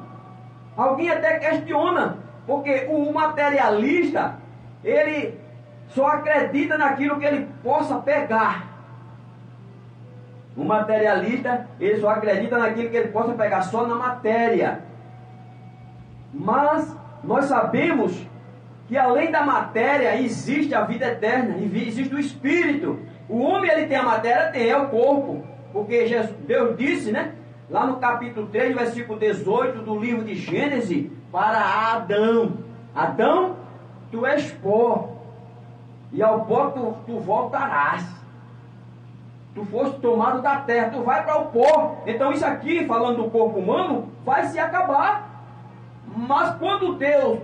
alguém até questiona, porque o materialista, ele só acredita naquilo que ele possa pegar. O materialista, ele só acredita naquilo que ele possa pegar, só na matéria. Mas nós sabemos que além da matéria existe a vida eterna, existe o Espírito. O homem, ele tem a matéria, é o corpo. Porque Deus disse, né? Lá no capítulo 3, versículo 18 do livro de Gênesis, para Adão: Adão, tu és pó, e ao pó tu voltarás. Tu foste tomado da terra, tu vai para o pó. Então isso aqui, falando do corpo humano, vai se acabar. Mas quando Deus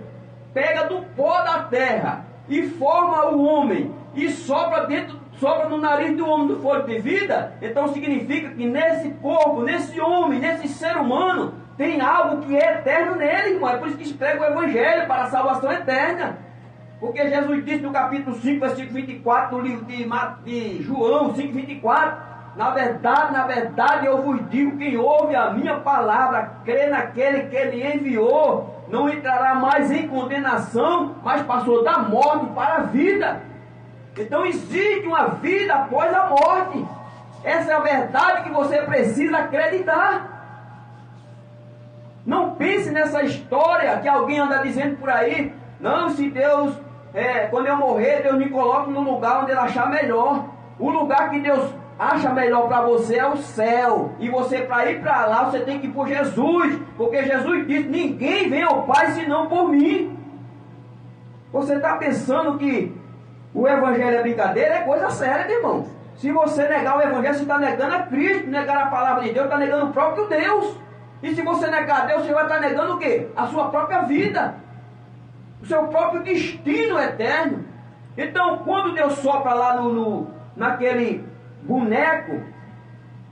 pega do pó da terra e forma o homem e sopra no nariz do homem do fôlego de vida, então significa que nesse corpo, nesse homem, nesse ser humano, tem algo que é eterno nele, irmão. É por isso que se prega o Evangelho para a salvação eterna. Porque Jesus disse no capítulo 5, versículo 24 do livro de João 5, 24: na verdade eu vos digo, quem ouve a minha palavra, crê naquele que ele enviou, não entrará mais em condenação, mas passou da morte para a vida. Então existe uma vida após a morte. Essa é a verdade que você precisa acreditar. Não pense nessa história que alguém anda dizendo por aí: não, se Deus, quando eu morrer, Deus me coloca no lugar onde Ele achar melhor. O lugar que Deus acha melhor para você é o céu. E você, para ir para lá, você tem que ir por Jesus. Porque Jesus disse: ninguém vem ao Pai senão por mim. Você está pensando que o Evangelho é brincadeira? É coisa séria, meu irmão. Se você negar o Evangelho, você está negando a Cristo. Negar a palavra de Deus, está negando o próprio Deus. E se você negar a Deus, você vai estar negando o quê? A sua própria vida. O seu próprio destino eterno. Então, quando Deus sopra lá naquele boneco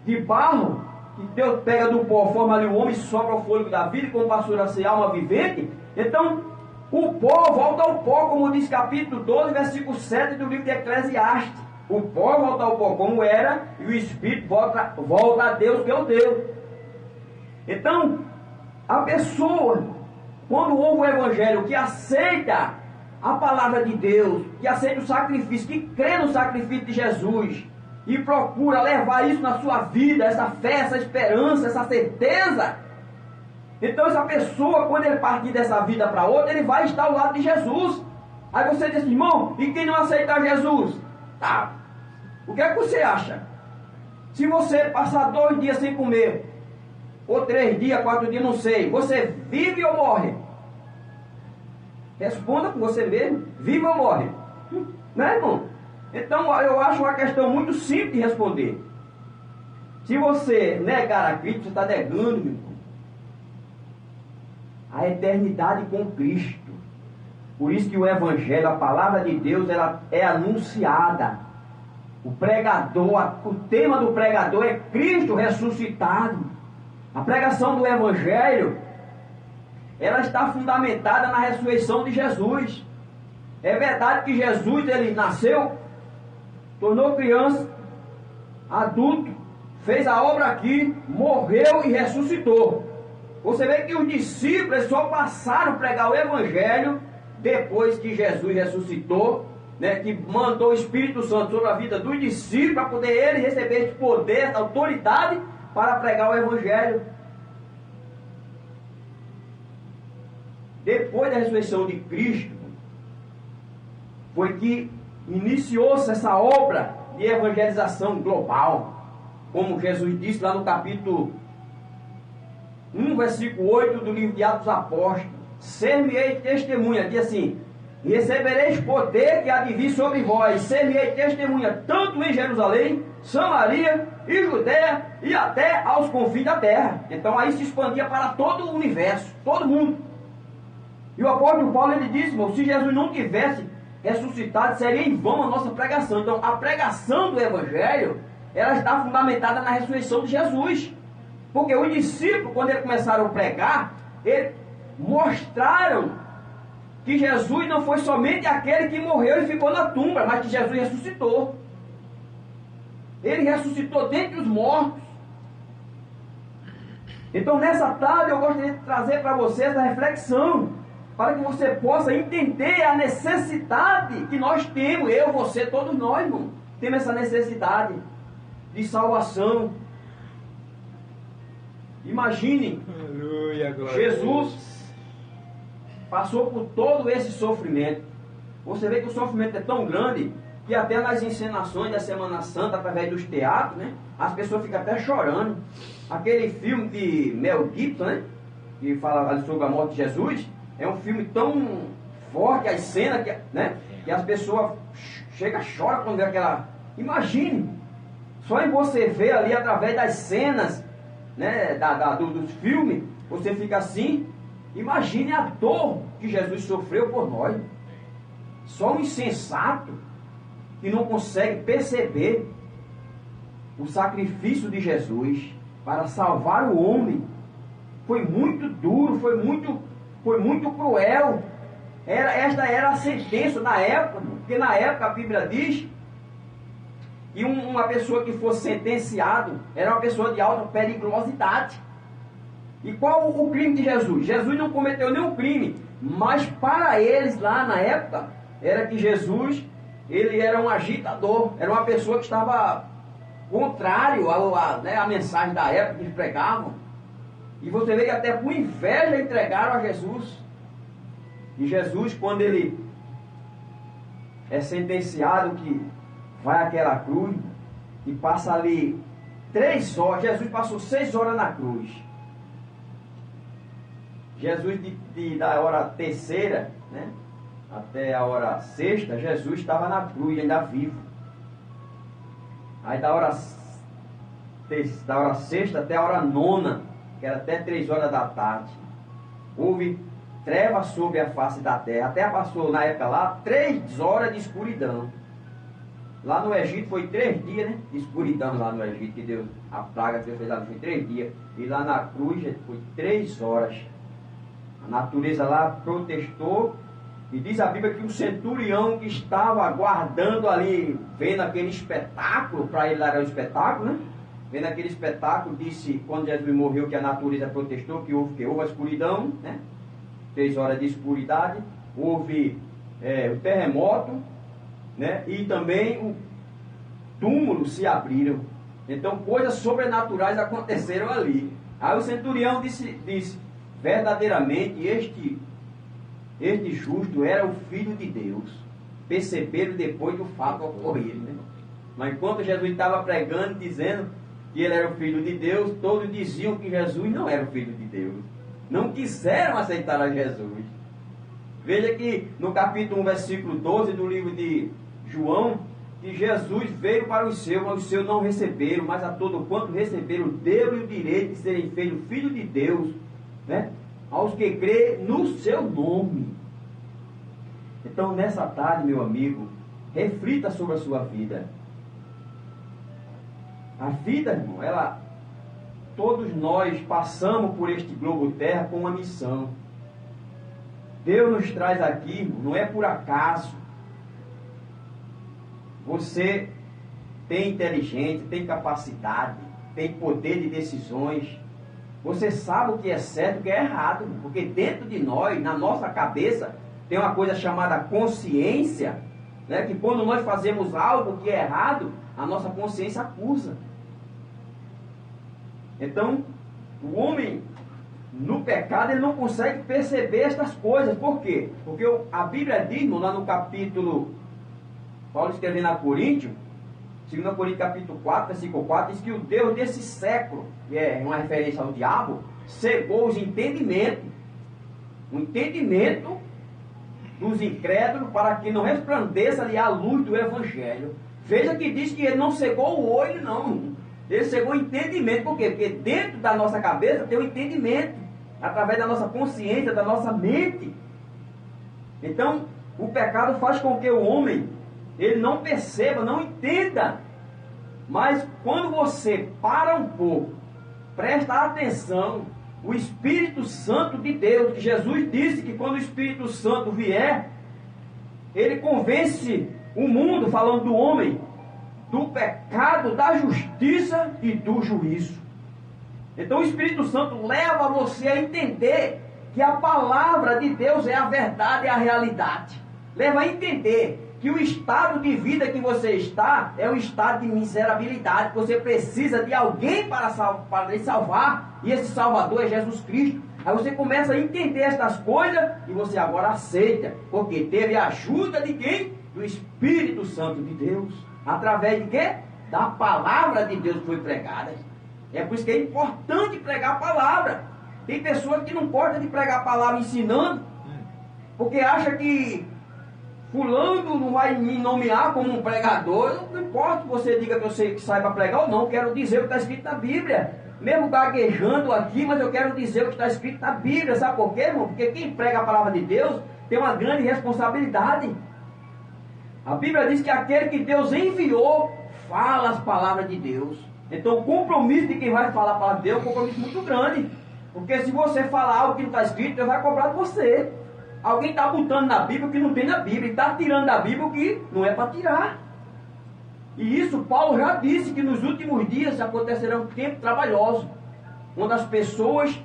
de barro, que Deus pega do pó, forma ali o homem, sopra o fôlego da vida, como passou a ser alma vivente, então o pó volta ao pó, como diz capítulo 12, versículo 7 do livro de Eclesiastes. O pó volta ao pó como era, e o Espírito volta a Deus que é o Deus. Então, a pessoa, quando ouve o Evangelho, que aceita a palavra de Deus, que aceita o sacrifício, que crê no sacrifício de Jesus, e procura levar isso na sua vida, essa fé, essa esperança, essa certeza, então essa pessoa, quando ele partir dessa vida para outra, ele vai estar ao lado de Jesus. Aí você diz, irmão, e quem não aceitar Jesus? Tá, o que é que você acha? Se você passar 2 dias sem comer, ou 3 dias, 4 dias, não sei, você vive ou morre? Responda com você mesmo, vive ou morre? Né, irmão? Então eu acho uma questão muito simples de responder. Se você negar a Cristo, você está negando, meu irmão, a eternidade com Cristo. Por isso que o Evangelho, a palavra de Deus, ela é anunciada. O pregador, o tema do pregador é Cristo ressuscitado. A pregação do Evangelho, ela está fundamentada na ressurreição de Jesus. É verdade que Jesus, ele nasceu, tornou criança, adulto, fez a obra aqui, morreu e ressuscitou. Você vê que os discípulos só passaram a pregar o Evangelho depois que Jesus ressuscitou, né, que mandou o Espírito Santo sobre a vida dos discípulos para poder eles receber esse poder, essa autoridade para pregar o Evangelho. Depois da ressurreição de Cristo, foi que iniciou-se essa obra de evangelização global, como Jesus disse lá no capítulo 1, versículo 8 do livro de Atos dos Apóstolos: ser-me-ei testemunha, diz assim: recebereis poder que há de vir sobre vós, ser-me-ei testemunha, tanto em Jerusalém, Samaria e Judeia, e até aos confins da terra. Então aí se expandia para todo o universo, todo mundo. E o apóstolo Paulo, ele disse, irmão, se Jesus não tivesse ressuscitado, seria em vão a nossa pregação. Então a pregação do Evangelho, ela está fundamentada na ressurreição de Jesus. Porque os discípulos, quando eles começaram a pregar, eles mostraram que Jesus não foi somente aquele que morreu e ficou na tumba, mas que Jesus ressuscitou. Ele ressuscitou dentre os mortos. Então nessa tarde eu gostaria de trazer para você essa reflexão, para que você possa entender a necessidade que nós temos, eu, você, todos nós, irmão, temos essa necessidade de salvação. Imagine, Jesus passou por todo esse sofrimento. Você vê que o sofrimento é tão grande que até nas encenações da Semana Santa, através dos teatros, né, as pessoas ficam até chorando. Aquele filme de Mel Gibson, né, que fala sobre a morte de Jesus, é um filme tão forte, as cenas, né, que as pessoas chegam a chorar quando vê aquela... Imagine, só em você ver ali através das cenas, né, dos filmes, você fica assim. Imagine a dor que Jesus sofreu por nós. Só um insensato que não consegue perceber o sacrifício de Jesus para salvar o homem. Foi muito duro, foi muito cruel. Esta era a sentença na época, porque na época a Bíblia diz que uma pessoa que fosse sentenciado era uma pessoa de alta periculosidade. E qual o crime de Jesus? Jesus não cometeu nenhum crime, mas para eles lá na época, era que Jesus, ele era um agitador, era uma pessoa que estava contrário à mensagem da época que eles pregavam. E você vê que até por inveja entregaram a Jesus. E Jesus, quando ele é sentenciado, que vai àquela cruz e passa ali 3 horas, Jesus passou 6 horas na cruz. Jesus da hora 3ª, né, até a hora 6ª, Jesus estava na cruz, ainda vivo. Aí da hora 6ª até a hora 9ª, que era até 3 horas da tarde. Houve trevas sobre a face da terra. Até passou, na época lá, 3 horas de escuridão. Lá no Egito foi 3 dias, né? De escuridão lá no Egito, que Deus, a praga que Deus fez lá foi 3 dias. E lá na cruz foi 3 horas. A natureza lá protestou. E diz a Bíblia que o centurião que estava aguardando ali, vendo aquele espetáculo, para ele era o espetáculo, né? Vendo aquele espetáculo, disse, quando Jesus morreu, que a natureza protestou, que houve a escuridão, né? 3 horas de escuridade, houve o terremoto, né? E também o túmulo se abriram. Então coisas sobrenaturais aconteceram ali. Aí o centurião disse verdadeiramente este justo era o Filho de Deus. Perceberam depois do fato ocorrido, né? Mas enquanto Jesus estava pregando, dizendo que ele era o Filho de Deus, todos diziam que Jesus não era o Filho de Deus. Não quiseram aceitar a Jesus. Veja que no capítulo 1, versículo 12 do livro de João, que Jesus veio para os seus, mas os seus não receberam, mas a todo quanto receberam, deu-lhe o direito de serem feitos filho de Deus, né? Aos que crê no seu nome. Então, nessa tarde, meu amigo, reflita sobre a sua vida. A vida, irmão, todos nós passamos por este globo terra com uma missão. Deus nos traz aqui, irmão, não é por acaso. Você tem inteligência, tem capacidade, tem poder de decisões. Você sabe o que é certo e o que é errado, porque dentro de nós, na nossa cabeça, tem uma coisa chamada consciência, né? Que quando nós fazemos algo que é errado, a nossa consciência acusa. Então, o homem no pecado, ele não consegue perceber estas coisas. Por quê? Porque a Bíblia diz, lá no capítulo, Paulo escrevendo a Coríntios, 2 Coríntios capítulo 4, versículo 4, diz que o Deus desse século, que é uma referência ao diabo, cegou os entendimentos, o entendimento dos incrédulos, para que não resplandeça ali a luz do Evangelho. Veja que diz que ele não cegou o olho, não. Ele cegou o entendimento. Por quê? Porque dentro da nossa cabeça tem o entendimento, através da nossa consciência, da nossa mente. Então, o pecado faz com que o homem, ele não perceba, não entenda. Mas quando você para um pouco, presta atenção, o Espírito Santo de Deus, que Jesus disse que quando o Espírito Santo vier, ele convence o mundo, falando do homem, do pecado, da justiça e do juízo. Então o Espírito Santo leva você a entender que a palavra de Deus é a verdade e a realidade. Leva a entender que o estado de vida que você está é um estado de miserabilidade. Você precisa de alguém para lhe salvar, e esse Salvador é Jesus Cristo. Aí você começa a entender estas coisas e você agora aceita, porque teve a ajuda de quem? Do Espírito Santo de Deus. Através de quê? Da palavra de Deus que foi pregada. É por isso que é importante pregar a palavra. Tem pessoas que não gostam de pregar a palavra ensinando, porque acha que fulano não vai me nomear como um pregador. Não importa que você diga que eu sei que saiba pregar ou não, eu quero dizer o que está escrito na Bíblia. Mesmo gaguejando aqui, mas eu quero dizer o que está escrito na Bíblia. Sabe por quê, irmão? Porque quem prega a palavra de Deus tem uma grande responsabilidade. A Bíblia diz que aquele que Deus enviou fala as palavras de Deus. Então o compromisso de quem vai falar a palavra de Deus é um compromisso muito grande. Porque se você falar algo que não está escrito, Deus vai cobrar de você. Alguém está botando na Bíblia o que não tem na Bíblia, e está tirando da Bíblia o que não é para tirar. E isso Paulo já disse, que nos últimos dias acontecerão tempos trabalhosos, onde as pessoas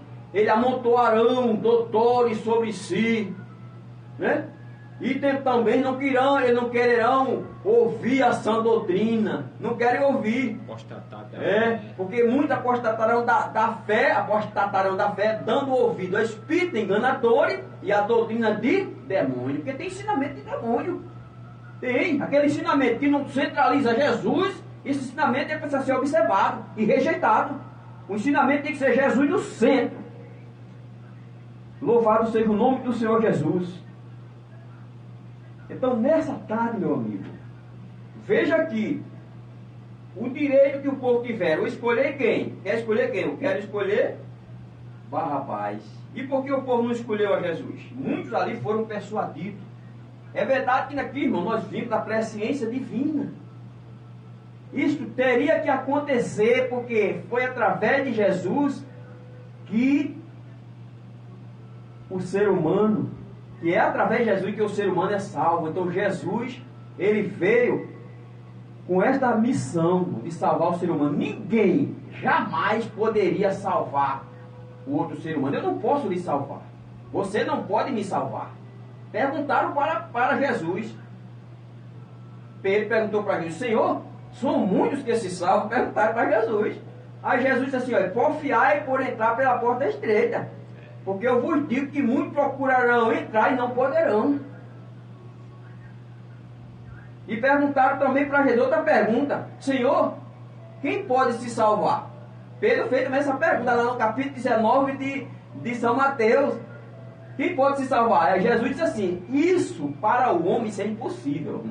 amontoarão doutores sobre si, né? E também não quererão ouvir a sã doutrina, não querem ouvir. Porque muitos apostatarão da fé, dando ouvido a espírito enganadores e a doutrina de demônio. Porque tem ensinamento de demônio. Tem aquele ensinamento que não centraliza Jesus. Esse ensinamento precisa ser observado e rejeitado. O ensinamento tem que ser Jesus no centro. Louvado seja o nome do Senhor Jesus. Então, nessa tarde, meu amigo, veja aqui o direito que o povo tiver. Eu escolher quem? Quer escolher quem? Eu quero escolher Barrabás. E por que o povo não escolheu a Jesus? Muitos ali foram persuadidos. É verdade que aqui, irmão, nós vimos da presciência divina. Isto teria que acontecer porque foi através de Jesus que o ser humano, que é através de Jesus que o ser humano é salvo. Então Jesus, ele veio com esta missão de salvar o ser humano. Ninguém jamais poderia salvar o outro ser humano. Eu não posso lhe salvar. Você não pode me salvar. Perguntaram para Jesus. Pedro perguntou para Jesus: Senhor, são muitos que se salvam? Perguntaram para Jesus. Aí Jesus disse assim: olha, porfiai por entrar pela porta estreita, porque eu vos digo que muitos procurarão entrar e não poderão. E perguntaram também para Jesus outra pergunta: Senhor, quem pode se salvar? Pedro fez também essa pergunta lá no capítulo 19 de São Mateus. Quem pode se salvar? Aí Jesus disse assim: isso para o homem isso é impossível,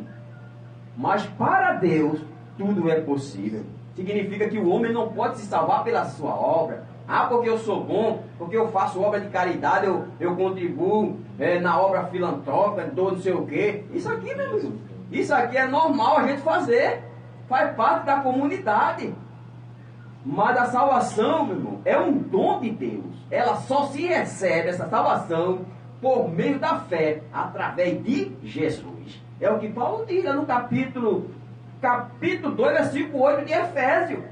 mas para Deus tudo é possível. Significa que o homem não pode se salvar pela sua obra. Ah, porque eu sou bom, porque eu faço obra de caridade, eu contribuo na obra filantrópica, dou não sei o quê. Isso aqui, meu amigo, isso aqui é normal a gente fazer. Faz parte da comunidade. Mas a salvação, meu irmão, é um dom de Deus. Ela só se recebe, essa salvação, por meio da fé, através de Jesus. É o que Paulo diz no capítulo 2, versículo 8 de Efésios.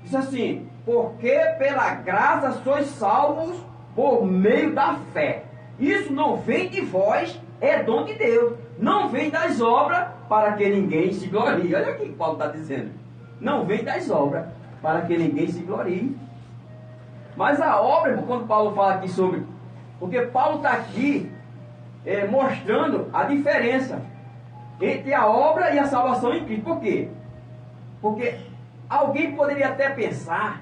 Diz assim: porque pela graça sois salvos por meio da fé. Isso não vem de vós, é dom de Deus. Não vem das obras, para que ninguém se glorie. Olha o que Paulo está dizendo. Não vem das obras, para que ninguém se glorie. Mas a obra, irmão, quando Paulo fala aqui sobre... Porque Paulo está aqui mostrando a diferença entre a obra e a salvação em Cristo. Por quê? Porque alguém poderia até pensar,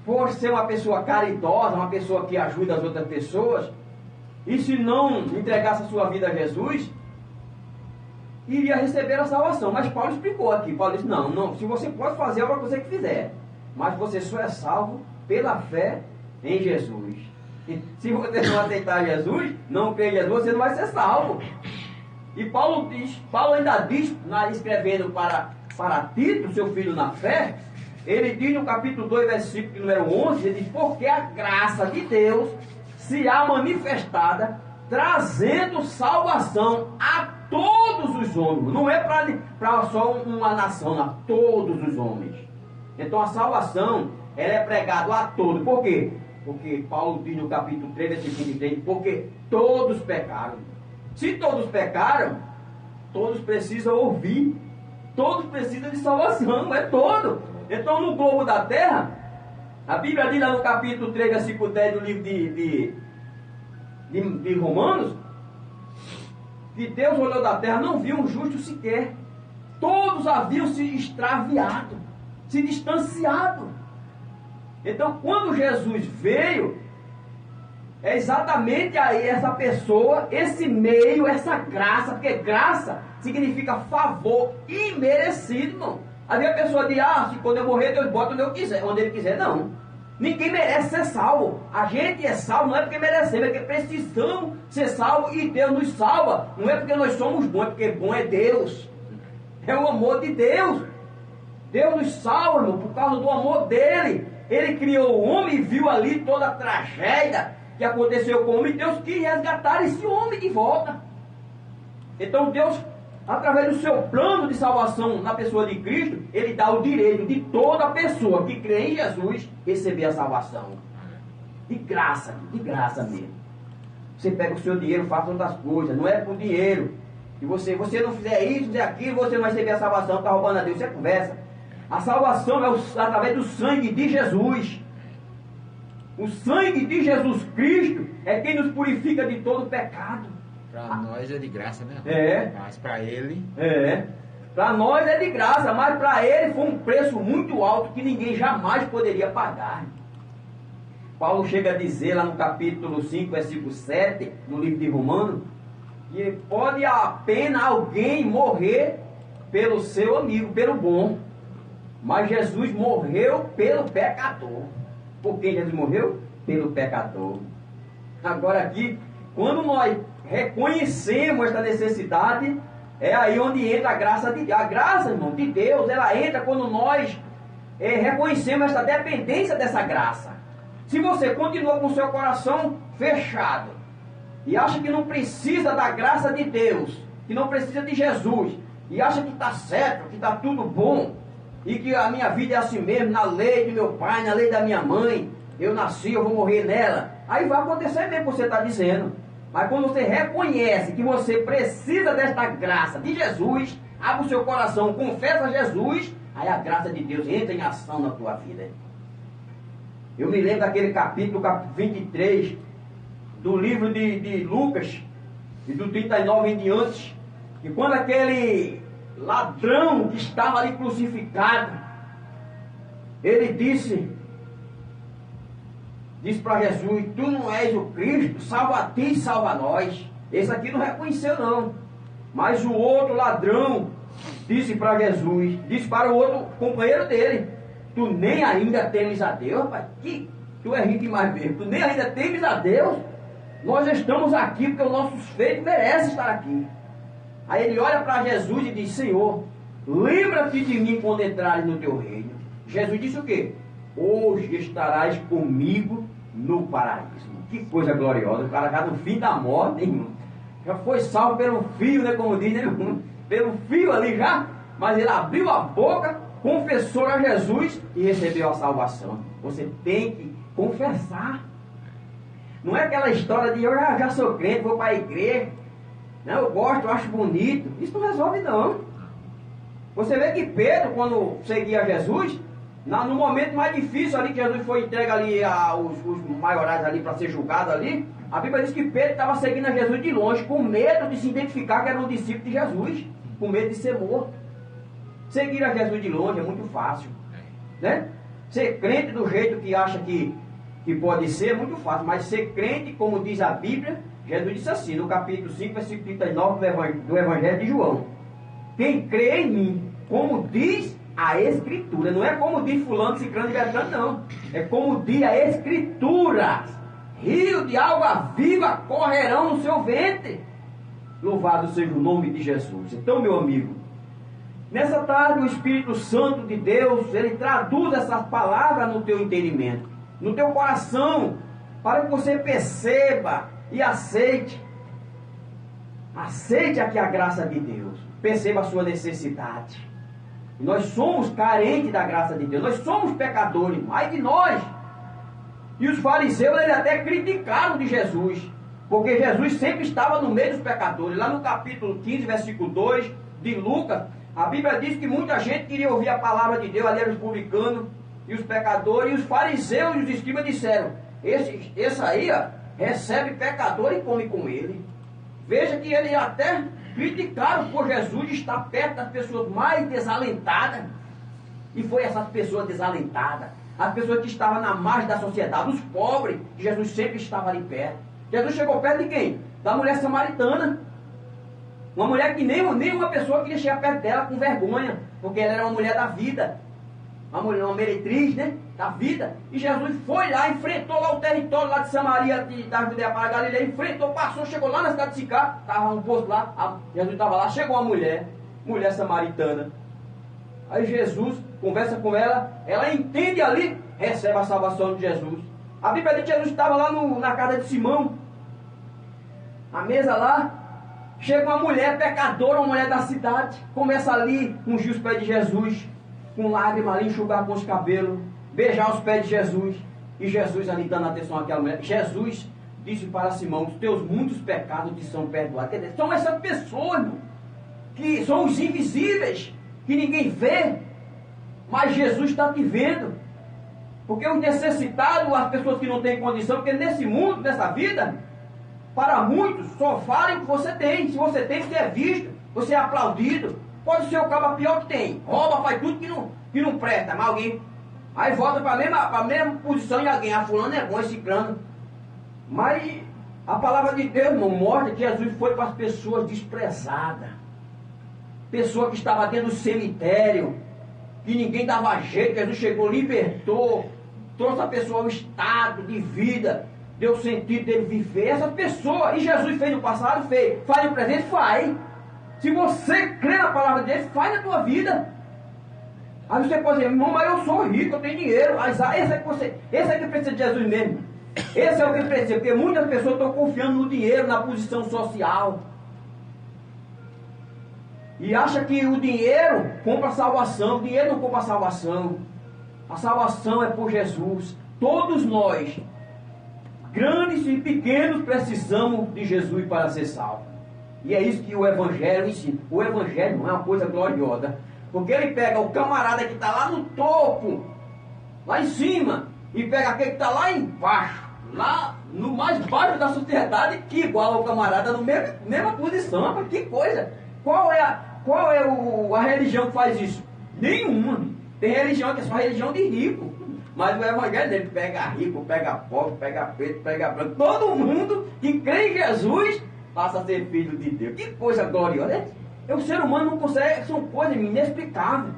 por ser uma pessoa caridosa, uma pessoa que ajuda as outras pessoas, e se não entregasse a sua vida a Jesus, iria receber a salvação. Mas Paulo explicou aqui. Paulo disse: não, se você pode fazer a obra que você quiser, mas você só é salvo pela fé em Jesus. E se você não aceitar Jesus, não crer em Jesus, você não vai ser salvo. E Paulo ainda diz, escrevendo para Tito, seu filho na fé, ele diz no capítulo 2, versículo número 11, ele diz: porque a graça de Deus se há manifestada, trazendo salvação a todos os homens. Não é para só uma nação, a todos os homens. Então a salvação, ela é pregada a todos. Por quê? Porque Paulo diz no capítulo 3, versículo 23, porque todos pecaram. Se todos pecaram, todos precisam ouvir. Todos precisam de salvação, é todo. Então no globo da terra, a Bíblia diz lá no capítulo 3, versículo 10 do livro de Romanos, que Deus olhou da terra, não viu um justo sequer. Todos haviam se extraviado, se distanciado. Então quando Jesus veio, é exatamente aí essa pessoa, esse meio, essa graça, porque graça significa favor imerecido, irmão. Aí a pessoa diz: se quando eu morrer Deus bota onde ele quiser. Não, ninguém merece ser salvo. A gente é salvo não é porque merecemos, é porque precisamos ser salvos e Deus nos salva. Não é porque nós somos bons, é porque bom é Deus. É o amor de Deus. Deus nos salva, irmão, por causa do amor dele. Ele criou o homem e viu ali toda a tragédia que aconteceu com o homem. Deus quis resgatar esse homem de volta. Então Deus, através do seu plano de salvação na pessoa de Cristo, ele dá o direito de toda pessoa que crê em Jesus receber a salvação. De graça mesmo. Você pega o seu dinheiro, faça outras coisas, não é por dinheiro. Se você não fizer isso, fizer aquilo, você não vai receber a salvação, está roubando a Deus, você conversa. A salvação é através do sangue de Jesus. O sangue de Jesus Cristo é quem nos purifica de todo pecado. Para nós é de graça, né? Mas para ele... Para nós é de graça, mas para ele foi um preço muito alto que ninguém jamais poderia pagar. Paulo chega a dizer lá no capítulo 5, versículo 7, no livro de Romanos, que pode a pena alguém morrer pelo seu amigo, pelo bom. Mas Jesus morreu pelo pecador. Por quem Jesus morreu? pelo pecador. Agora aqui, quando nós reconhecemos esta necessidade, é aí onde entra a graça de Deus. A graça, irmão, de Deus, ela entra quando nós reconhecemos esta dependência dessa graça. Se você continua com o seu coração fechado e acha que não precisa da graça de Deus, que não precisa de Jesus, e acha que está certo, que está tudo bom, e que a minha vida é assim mesmo, na lei de meu pai, na lei da minha mãe, eu nasci, eu vou morrer nela, aí vai acontecer mesmo o que você está dizendo. Mas quando você reconhece que você precisa desta graça de Jesus, abre o seu coração, confessa Jesus, aí a graça de Deus entra em ação na tua vida. Eu me lembro daquele capítulo 23 do livro de Lucas, e do 39 em diante, que quando aquele ladrão que estava ali crucificado, ele disse para Jesus: tu não és o Cristo, salva a ti e salva a nós. Esse aqui não reconheceu não, mas o outro ladrão disse para Jesus, disse para o outro companheiro dele: tu nem ainda temes a Deus. Rapaz, tu é rico demais mesmo, tu nem ainda temes a Deus. Nós estamos aqui porque os nossos feitos merecem estar aqui. Aí ele olha para Jesus e diz: Senhor, lembra-te de mim quando entrares no teu reino. Jesus disse o quê? Hoje estarás comigo no paraíso. Que coisa gloriosa. O cara já no fim da morte, irmão, já foi salvo pelo fio, né, como diz, né, pelo fio ali já. Mas ele abriu a boca, confessou a Jesus e recebeu a salvação. Você tem que confessar. Não é aquela história de eu já sou crente, vou para a igreja, não, eu gosto, eu acho bonito. Isso não resolve não. Você vê que Pedro, quando seguia Jesus, no momento mais difícil ali, que Jesus foi entregue ali os maiorais ali para ser julgado ali, a Bíblia diz que Pedro estava seguindo a Jesus de longe, com medo de se identificar que era um discípulo de Jesus, com medo de ser morto. Seguir a Jesus de longe é muito fácil, né? Ser crente do jeito que acha que pode ser é muito fácil, mas ser crente, como diz a Bíblia, Jesus disse assim, no capítulo 5, versículo 39 do Evangelho de João: quem crê em mim, como diz a Escritura, não é como diz fulano, ciclano e beltrano, não, é como diz a Escritura, rio de água viva correrão no seu ventre. Louvado seja o nome de Jesus. Então, meu amigo, nessa tarde o Espírito Santo de Deus, ele traduz essas palavras no teu entendimento, no teu coração, para que você perceba e aceite aqui a graça de Deus, perceba a sua necessidade. Nós somos carentes da graça de Deus, nós somos pecadores, ai de nós. E os fariseus, eles até criticaram de Jesus, porque Jesus sempre estava no meio dos pecadores. Lá no capítulo 15, versículo 2 de Lucas, a Bíblia diz que muita gente queria ouvir a palavra de Deus, ali eram os publicanos e os pecadores, e os fariseus e os escribas disseram: esse aí ó, recebe pecador e come com ele. Veja que eles até criticaram por Jesus estar perto das pessoas mais desalentadas. E foi essas pessoas desalentadas, as pessoas que estavam na margem da sociedade, os pobres, que Jesus sempre estava ali perto. Jesus chegou perto de quem? Da mulher samaritana. Uma mulher que nenhuma pessoa queria chegar perto dela com vergonha, porque ela era uma mulher da vida, uma meretriz, né, da vida. E Jesus foi lá, enfrentou lá o território lá de Samaria, da Judeia para a Galileia, enfrentou, passou, chegou lá na cidade de Sicá, estava um posto lá, Jesus estava lá, chegou uma mulher samaritana. Aí Jesus conversa com ela, ela entende ali, recebe a salvação de Jesus. A Bíblia diz que Jesus estava lá na casa de Simão, a mesa lá. Chega uma mulher pecadora, uma mulher da cidade, começa ali, ungir os pés de Jesus, com lágrima ali, enxugar com os cabelos, beijar os pés de Jesus, e Jesus ali dando atenção àquela mulher. Jesus disse para Simão: os teus muitos pecados te são perdoados. Quer dizer, são essas pessoas, irmão, que são os invisíveis, que ninguém vê, mas Jesus está te vendo. Porque os necessitados, as pessoas que não têm condição, porque nesse mundo, nessa vida, para muitos, só falem o que você tem. Se você tem, você é visto, você é aplaudido. Pode ser o cabo pior que tem, rouba, faz tudo que não presta, mas alguém aí volta para a mesma posição e alguém: fulano é bom, esse ciclano. Mas a palavra de Deus não mostra que Jesus foi para as pessoas desprezadas, pessoa que estava dentro do cemitério, que ninguém dava jeito. Jesus chegou, libertou, trouxe a pessoa ao estado de vida, deu sentido dele viver. Essas pessoas, e Jesus fez no passado, fez, faz no presente, faz. Se você crê na palavra de Deus, faz na tua vida. Aí você pode dizer, irmão, mas eu sou rico, eu tenho dinheiro. Mas esse é que precisa de Jesus mesmo. Esse é o que precisa, porque muitas pessoas estão confiando no dinheiro, na posição social. E acha que o dinheiro compra salvação. O dinheiro não compra salvação. A salvação é por Jesus. Todos nós, grandes e pequenos, precisamos de Jesus para ser salvos. E é isso que o Evangelho ensina. O Evangelho não é uma coisa gloriosa. Porque ele pega o camarada que está lá no topo, lá em cima, e pega aquele que está lá embaixo, lá no mais baixo da sociedade, que iguala ao camarada na mesma posição. Mas que coisa! Qual é a religião que faz isso? Nenhuma. Tem religião que é só religião de rico. Mas o Evangelho dele pega rico, pega pobre, pega preto, pega branco. Todo mundo que crê em Jesus passa a ser filho de Deus. Que coisa gloriosa! O ser humano não consegue, são coisas inexplicáveis.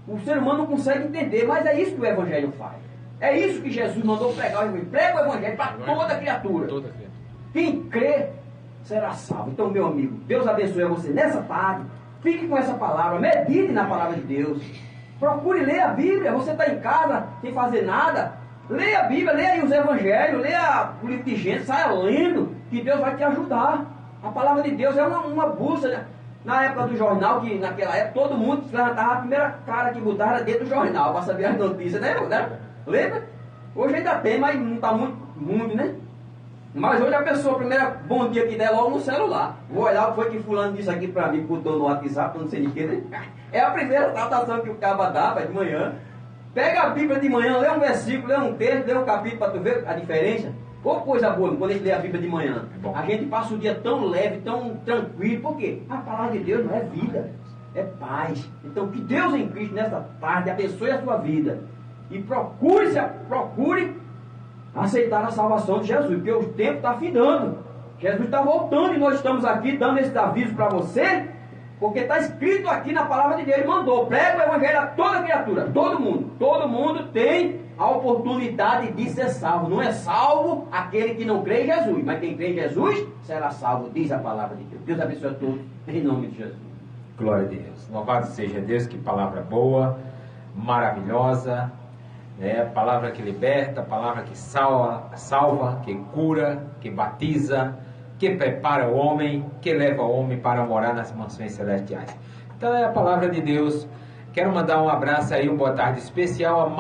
O ser humano não consegue entender, mas é isso que o Evangelho faz. É isso que Jesus mandou pregar. Prega o Evangelho para toda criatura. Quem crê será salvo. Então, meu amigo, Deus abençoe você nessa tarde. Fique com essa palavra, medite na palavra de Deus. Procure ler a Bíblia. Você está em casa sem fazer nada, leia a Bíblia, leia aí os Evangelhos, leia o livro de Gênesis, saia lendo, que Deus vai te ajudar. A palavra de Deus é uma bússola, né? Na época do jornal, que naquela época todo mundo se levantava, a primeira cara que botava era dentro do jornal, para saber as notícias, né? Lembra? Hoje ainda tem, mas não está muito, né? Mas hoje a pessoa, primeiro bom dia que der logo no celular. Vou olhar o que foi que fulano disse aqui para mim, botou no WhatsApp, não sei de que, né? É a primeira tratação que o caba dá de manhã. Pega a Bíblia de manhã, lê um versículo, lê um texto, lê um capítulo para tu ver a diferença. Ou coisa boa, quando a gente lê a Bíblia de manhã, a gente passa o dia tão leve, tão tranquilo. Por quê? A palavra de Deus não é vida, é paz. Então que Deus em Cristo nessa tarde abençoe a sua vida. E procure aceitar a salvação de Jesus, porque o tempo está findando. Jesus está voltando e nós estamos aqui dando esse aviso para você, porque está escrito aqui na palavra de Deus. Ele mandou, prega o Evangelho a toda criatura, todo mundo tem a oportunidade de ser salvo. Não é salvo aquele que não crê em Jesus, mas quem crê em Jesus será salvo, diz a palavra de Deus. Deus abençoe a todos, em nome de Jesus. Glória a Deus. Louvado seja Deus, que palavra boa, maravilhosa, né? Palavra que liberta, palavra que salva, que cura, que batiza, que prepara o homem, que leva o homem para morar nas mansões celestiais. Então é a palavra de Deus. Quero mandar um abraço aí, uma boa tarde especial a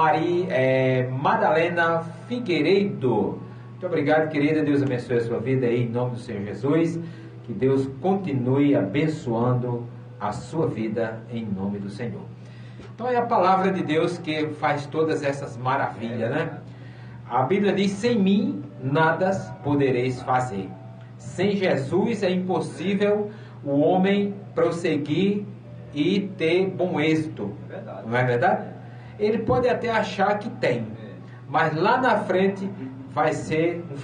Madalena Figueiredo. Muito obrigado, querida. Deus abençoe a sua vida aí, em nome do Senhor Jesus. Que Deus continue abençoando a sua vida, em nome do Senhor. Então é a palavra de Deus que faz todas essas maravilhas, né? A Bíblia diz, sem mim nada podereis fazer. Sem Jesus é impossível o homem prosseguir e ter bom êxito. É verdade. Não é verdade? Ele pode até achar que tem, mas lá na frente vai ser um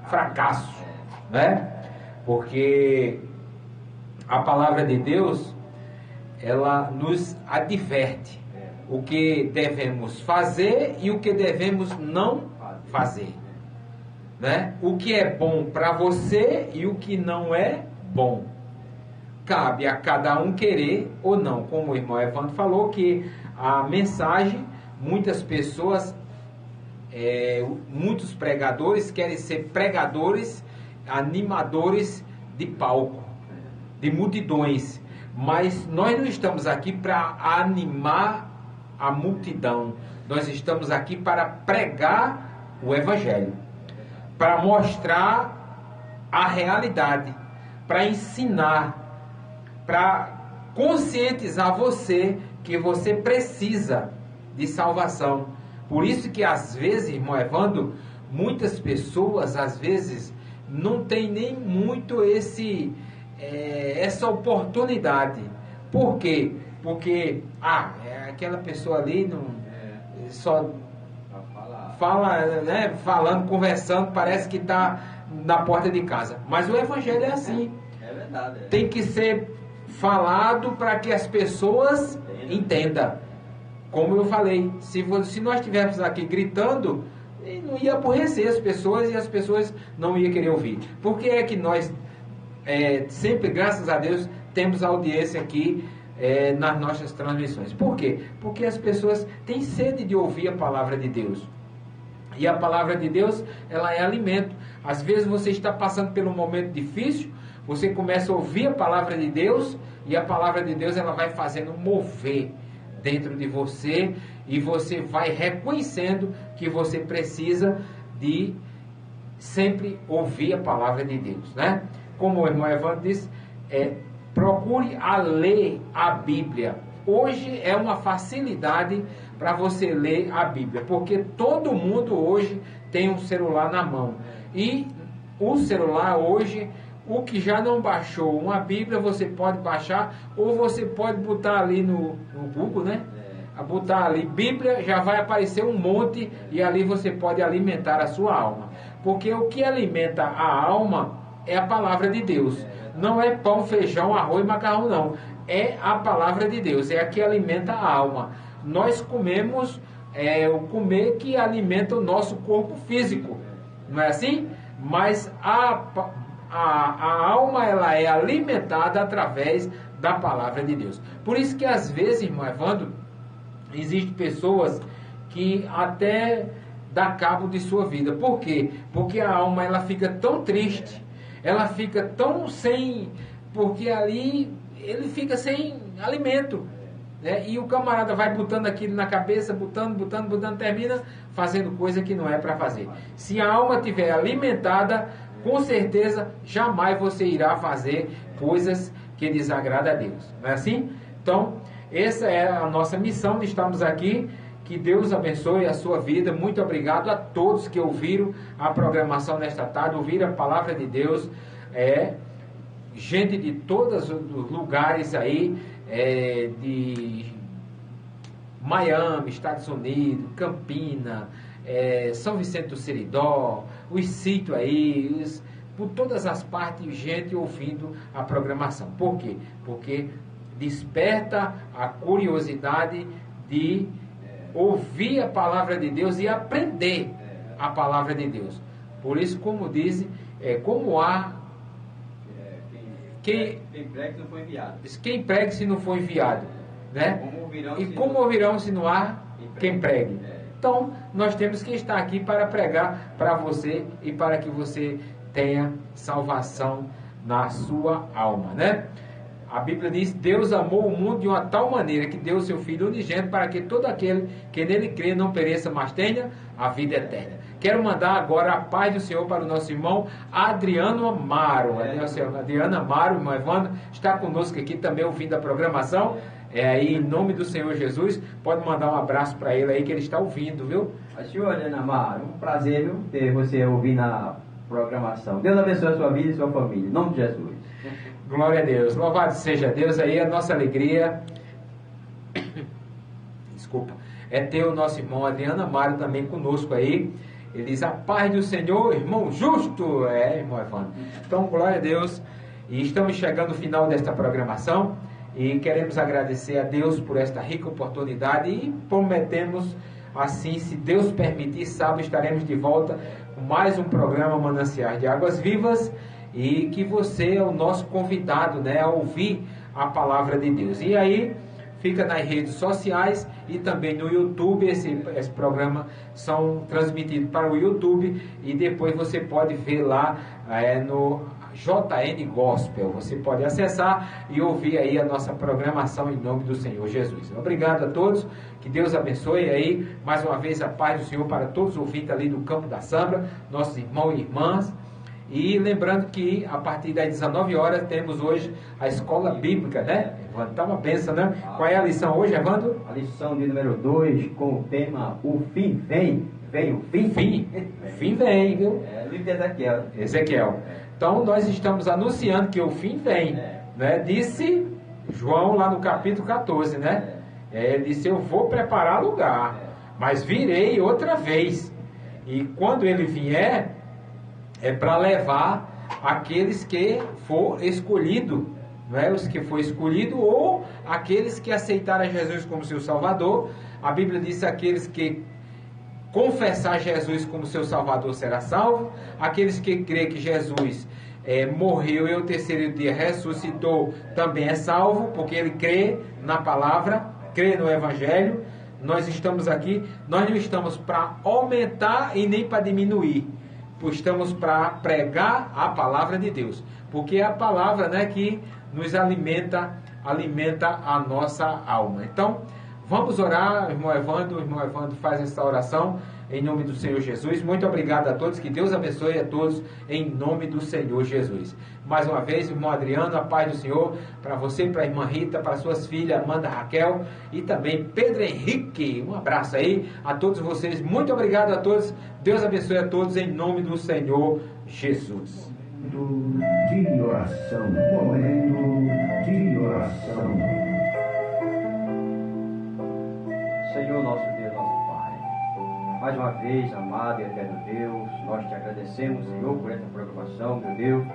fracasso, né? Porque a palavra de Deus, ela nos adverte o que devemos fazer e o que devemos não fazer, né? O que é bom para você e o que não é bom. Cabe a cada um querer ou não. Como o irmão Evandro falou, que a mensagem, muitas pessoas, muitos pregadores querem ser pregadores, animadores de palco, de multidões. Mas nós não estamos aqui para animar a multidão. Nós estamos aqui para pregar o Evangelho, para mostrar a realidade, para ensinar, para conscientizar você que você precisa de salvação. Por isso que às vezes, irmão Evandro, muitas pessoas às vezes não tem nem muito essa oportunidade. Por quê? Porque aquela pessoa ali não só fala, né, falando, conversando, parece que está na porta de casa. Mas o Evangelho é assim. É verdade. Tem que ser falado para que as pessoas entendam. como eu falei, se nós estivéssemos aqui gritando, não ia aborrecer as pessoas e as pessoas não iam querer ouvir. Por que é que nós, sempre, graças a Deus, temos audiência aqui nas nossas transmissões? Por quê? Porque as pessoas têm sede de ouvir a palavra de Deus. E a palavra de Deus, ela é alimento. Às vezes você está passando por um momento difícil, você começa a ouvir a palavra de Deus, e a palavra de Deus, ela vai fazendo mover dentro de você, e você vai reconhecendo que você precisa de sempre ouvir a palavra de Deus, né? Como o irmão Evandro disse, procure a ler a Bíblia. Hoje é uma facilidade para você ler a Bíblia, porque todo mundo hoje tem um celular na mão, e o celular hoje, o que já não baixou uma Bíblia, você pode baixar, ou você pode botar ali no Google, né? A botar ali Bíblia, já vai aparecer um monte, e ali você pode alimentar a sua alma, porque o que alimenta a alma é a palavra de Deus. Não é pão, feijão, arroz e macarrão, não. É a palavra de Deus, é a que alimenta a alma. Nós comemos o comer que alimenta o nosso corpo físico, não é assim? Mas a alma, ela é alimentada através da palavra de Deus. Por isso que às vezes, irmão Evandro, existem pessoas que até dá cabo de sua vida. Por quê? Porque a alma, ela fica tão triste, ela fica tão sem, porque ali ele fica sem alimento, né? E o camarada vai botando aquilo na cabeça, botando, termina fazendo coisa que não é para fazer. Se a alma estiver alimentada, com certeza jamais você irá fazer coisas que desagradam a Deus, não é assim? Então, essa é a nossa missão de estarmos aqui. Que Deus abençoe a sua vida. Muito obrigado a todos que ouviram a programação nesta tarde, ouviram a palavra de Deus. Gente de todos os lugares aí, de Miami, Estados Unidos, Campina, São Vicente do Seridó, os sítios aí, por todas as partes, gente ouvindo a programação. Por quê? Porque desperta a curiosidade de ouvir a palavra de Deus e aprender a palavra de Deus. Por isso, como dizem, como há quem pregue se não foi enviado. Quem pregue se não for enviado, né? Como ouvirão se não há quem pregue? Então, nós temos que estar aqui para pregar para você e para que você tenha salvação na sua alma, né? A Bíblia diz: Deus amou o mundo de uma tal maneira que deu o seu Filho unigênito para que todo aquele que nele crê não pereça, mas tenha a vida eterna. Quero mandar agora a paz do Senhor para o nosso irmão Adriano Amaro. Adriano Amaro, irmão Evandro, está conosco aqui também ouvindo a programação. Aí, em nome do Senhor Jesus, pode mandar um abraço para ele aí que ele está ouvindo, viu? Senhor Adriano Amaro, um prazer, viu, ter você ouvindo a programação. Deus abençoe a sua vida e a sua família. Em nome de Jesus. Glória a Deus. Louvado seja Deus aí, a nossa alegria. Desculpa. É ter o nosso irmão Adriano Amaro também conosco aí. Ele diz: a paz do Senhor, irmão justo. Irmão Evandro. Então, glória a Deus. E estamos chegando ao final desta programação. E queremos agradecer a Deus por esta rica oportunidade. E prometemos, assim, se Deus permitir, sábado estaremos de volta com mais um programa Mananciais de Águas Vivas. E que você é o nosso convidado, né, a ouvir a palavra de Deus. E aí, fica nas redes sociais e também no YouTube. Esse programa são transmitidos para o YouTube e depois você pode ver lá no JN Gospel. Você pode acessar e ouvir aí a nossa programação em nome do Senhor Jesus. Obrigado a todos, que Deus abençoe aí, mais uma vez a paz do Senhor para todos os ouvintes ali do Campo da Sambra, nossos irmãos e irmãs. E lembrando que a partir das 19 horas temos hoje a escola bíblica, né? Evandro, tá uma benção, né? Qual é a lição hoje, Evandro? A lição de número 2, com o tema O Fim Vem. Vem o fim? O fim vem, viu? Livro de Ezequiel. Ezequiel. Então nós estamos anunciando que o fim vem, né? Disse João lá no capítulo 14, né? Ele disse: eu vou preparar lugar, mas virei outra vez. E quando ele vier, é para levar aqueles que for escolhido, não é? Os que foi escolhido, ou aqueles que aceitaram Jesus como seu Salvador. A Bíblia diz: aqueles que confessar Jesus como seu Salvador será salvo. Aqueles que crê que Jesus morreu e ao terceiro dia ressuscitou também é salvo, porque ele crê na palavra, crê no Evangelho. Nós estamos aqui, nós não estamos para aumentar e nem para diminuir, pois estamos para pregar a palavra de Deus, porque é a palavra, né, que nos alimenta a nossa alma. Então, vamos orar. O irmão Evandro faz essa oração em nome do Senhor Jesus. Muito obrigado a todos, que Deus abençoe a todos em nome do Senhor Jesus. Mais uma vez, irmão Adriano, a paz do Senhor para você, para a irmã Rita, para suas filhas Amanda, Raquel e também Pedro Henrique. Um abraço aí a todos vocês. Muito obrigado a todos. Deus abençoe a todos em nome do Senhor Jesus. De oração, momento de oração. Senhor, nosso Deus, nosso Pai, mais uma vez, amado e eterno Deus, nós te agradecemos, Senhor, por essa programação, meu Deus,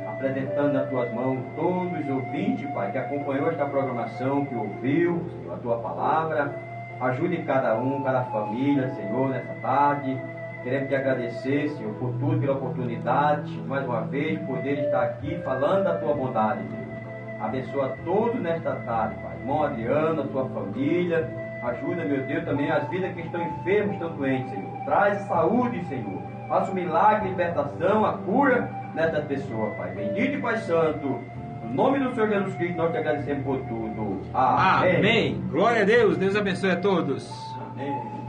apresentando nas tuas mãos todos os ouvintes, Pai, que acompanhou esta programação, que ouviu, Senhor, a tua palavra. Ajude cada um, cada família, Senhor, nessa tarde. Queremos te agradecer, Senhor, por tudo, pela oportunidade, mais uma vez, poder estar aqui falando da tua bondade, Deus. Abençoa todos nesta tarde, Pai. Irmão Adriano, a tua família. Ajuda, meu Deus, também as vidas que estão enfermas, estão doentes, Senhor. Traz saúde, Senhor. Faça um milagre, libertação, a cura nessa pessoa, Pai. Bendito e Pai Santo. No nome do Senhor Jesus Cristo, nós te agradecemos por tudo. Amém. Amém. Glória a Deus. Deus abençoe a todos. Amém.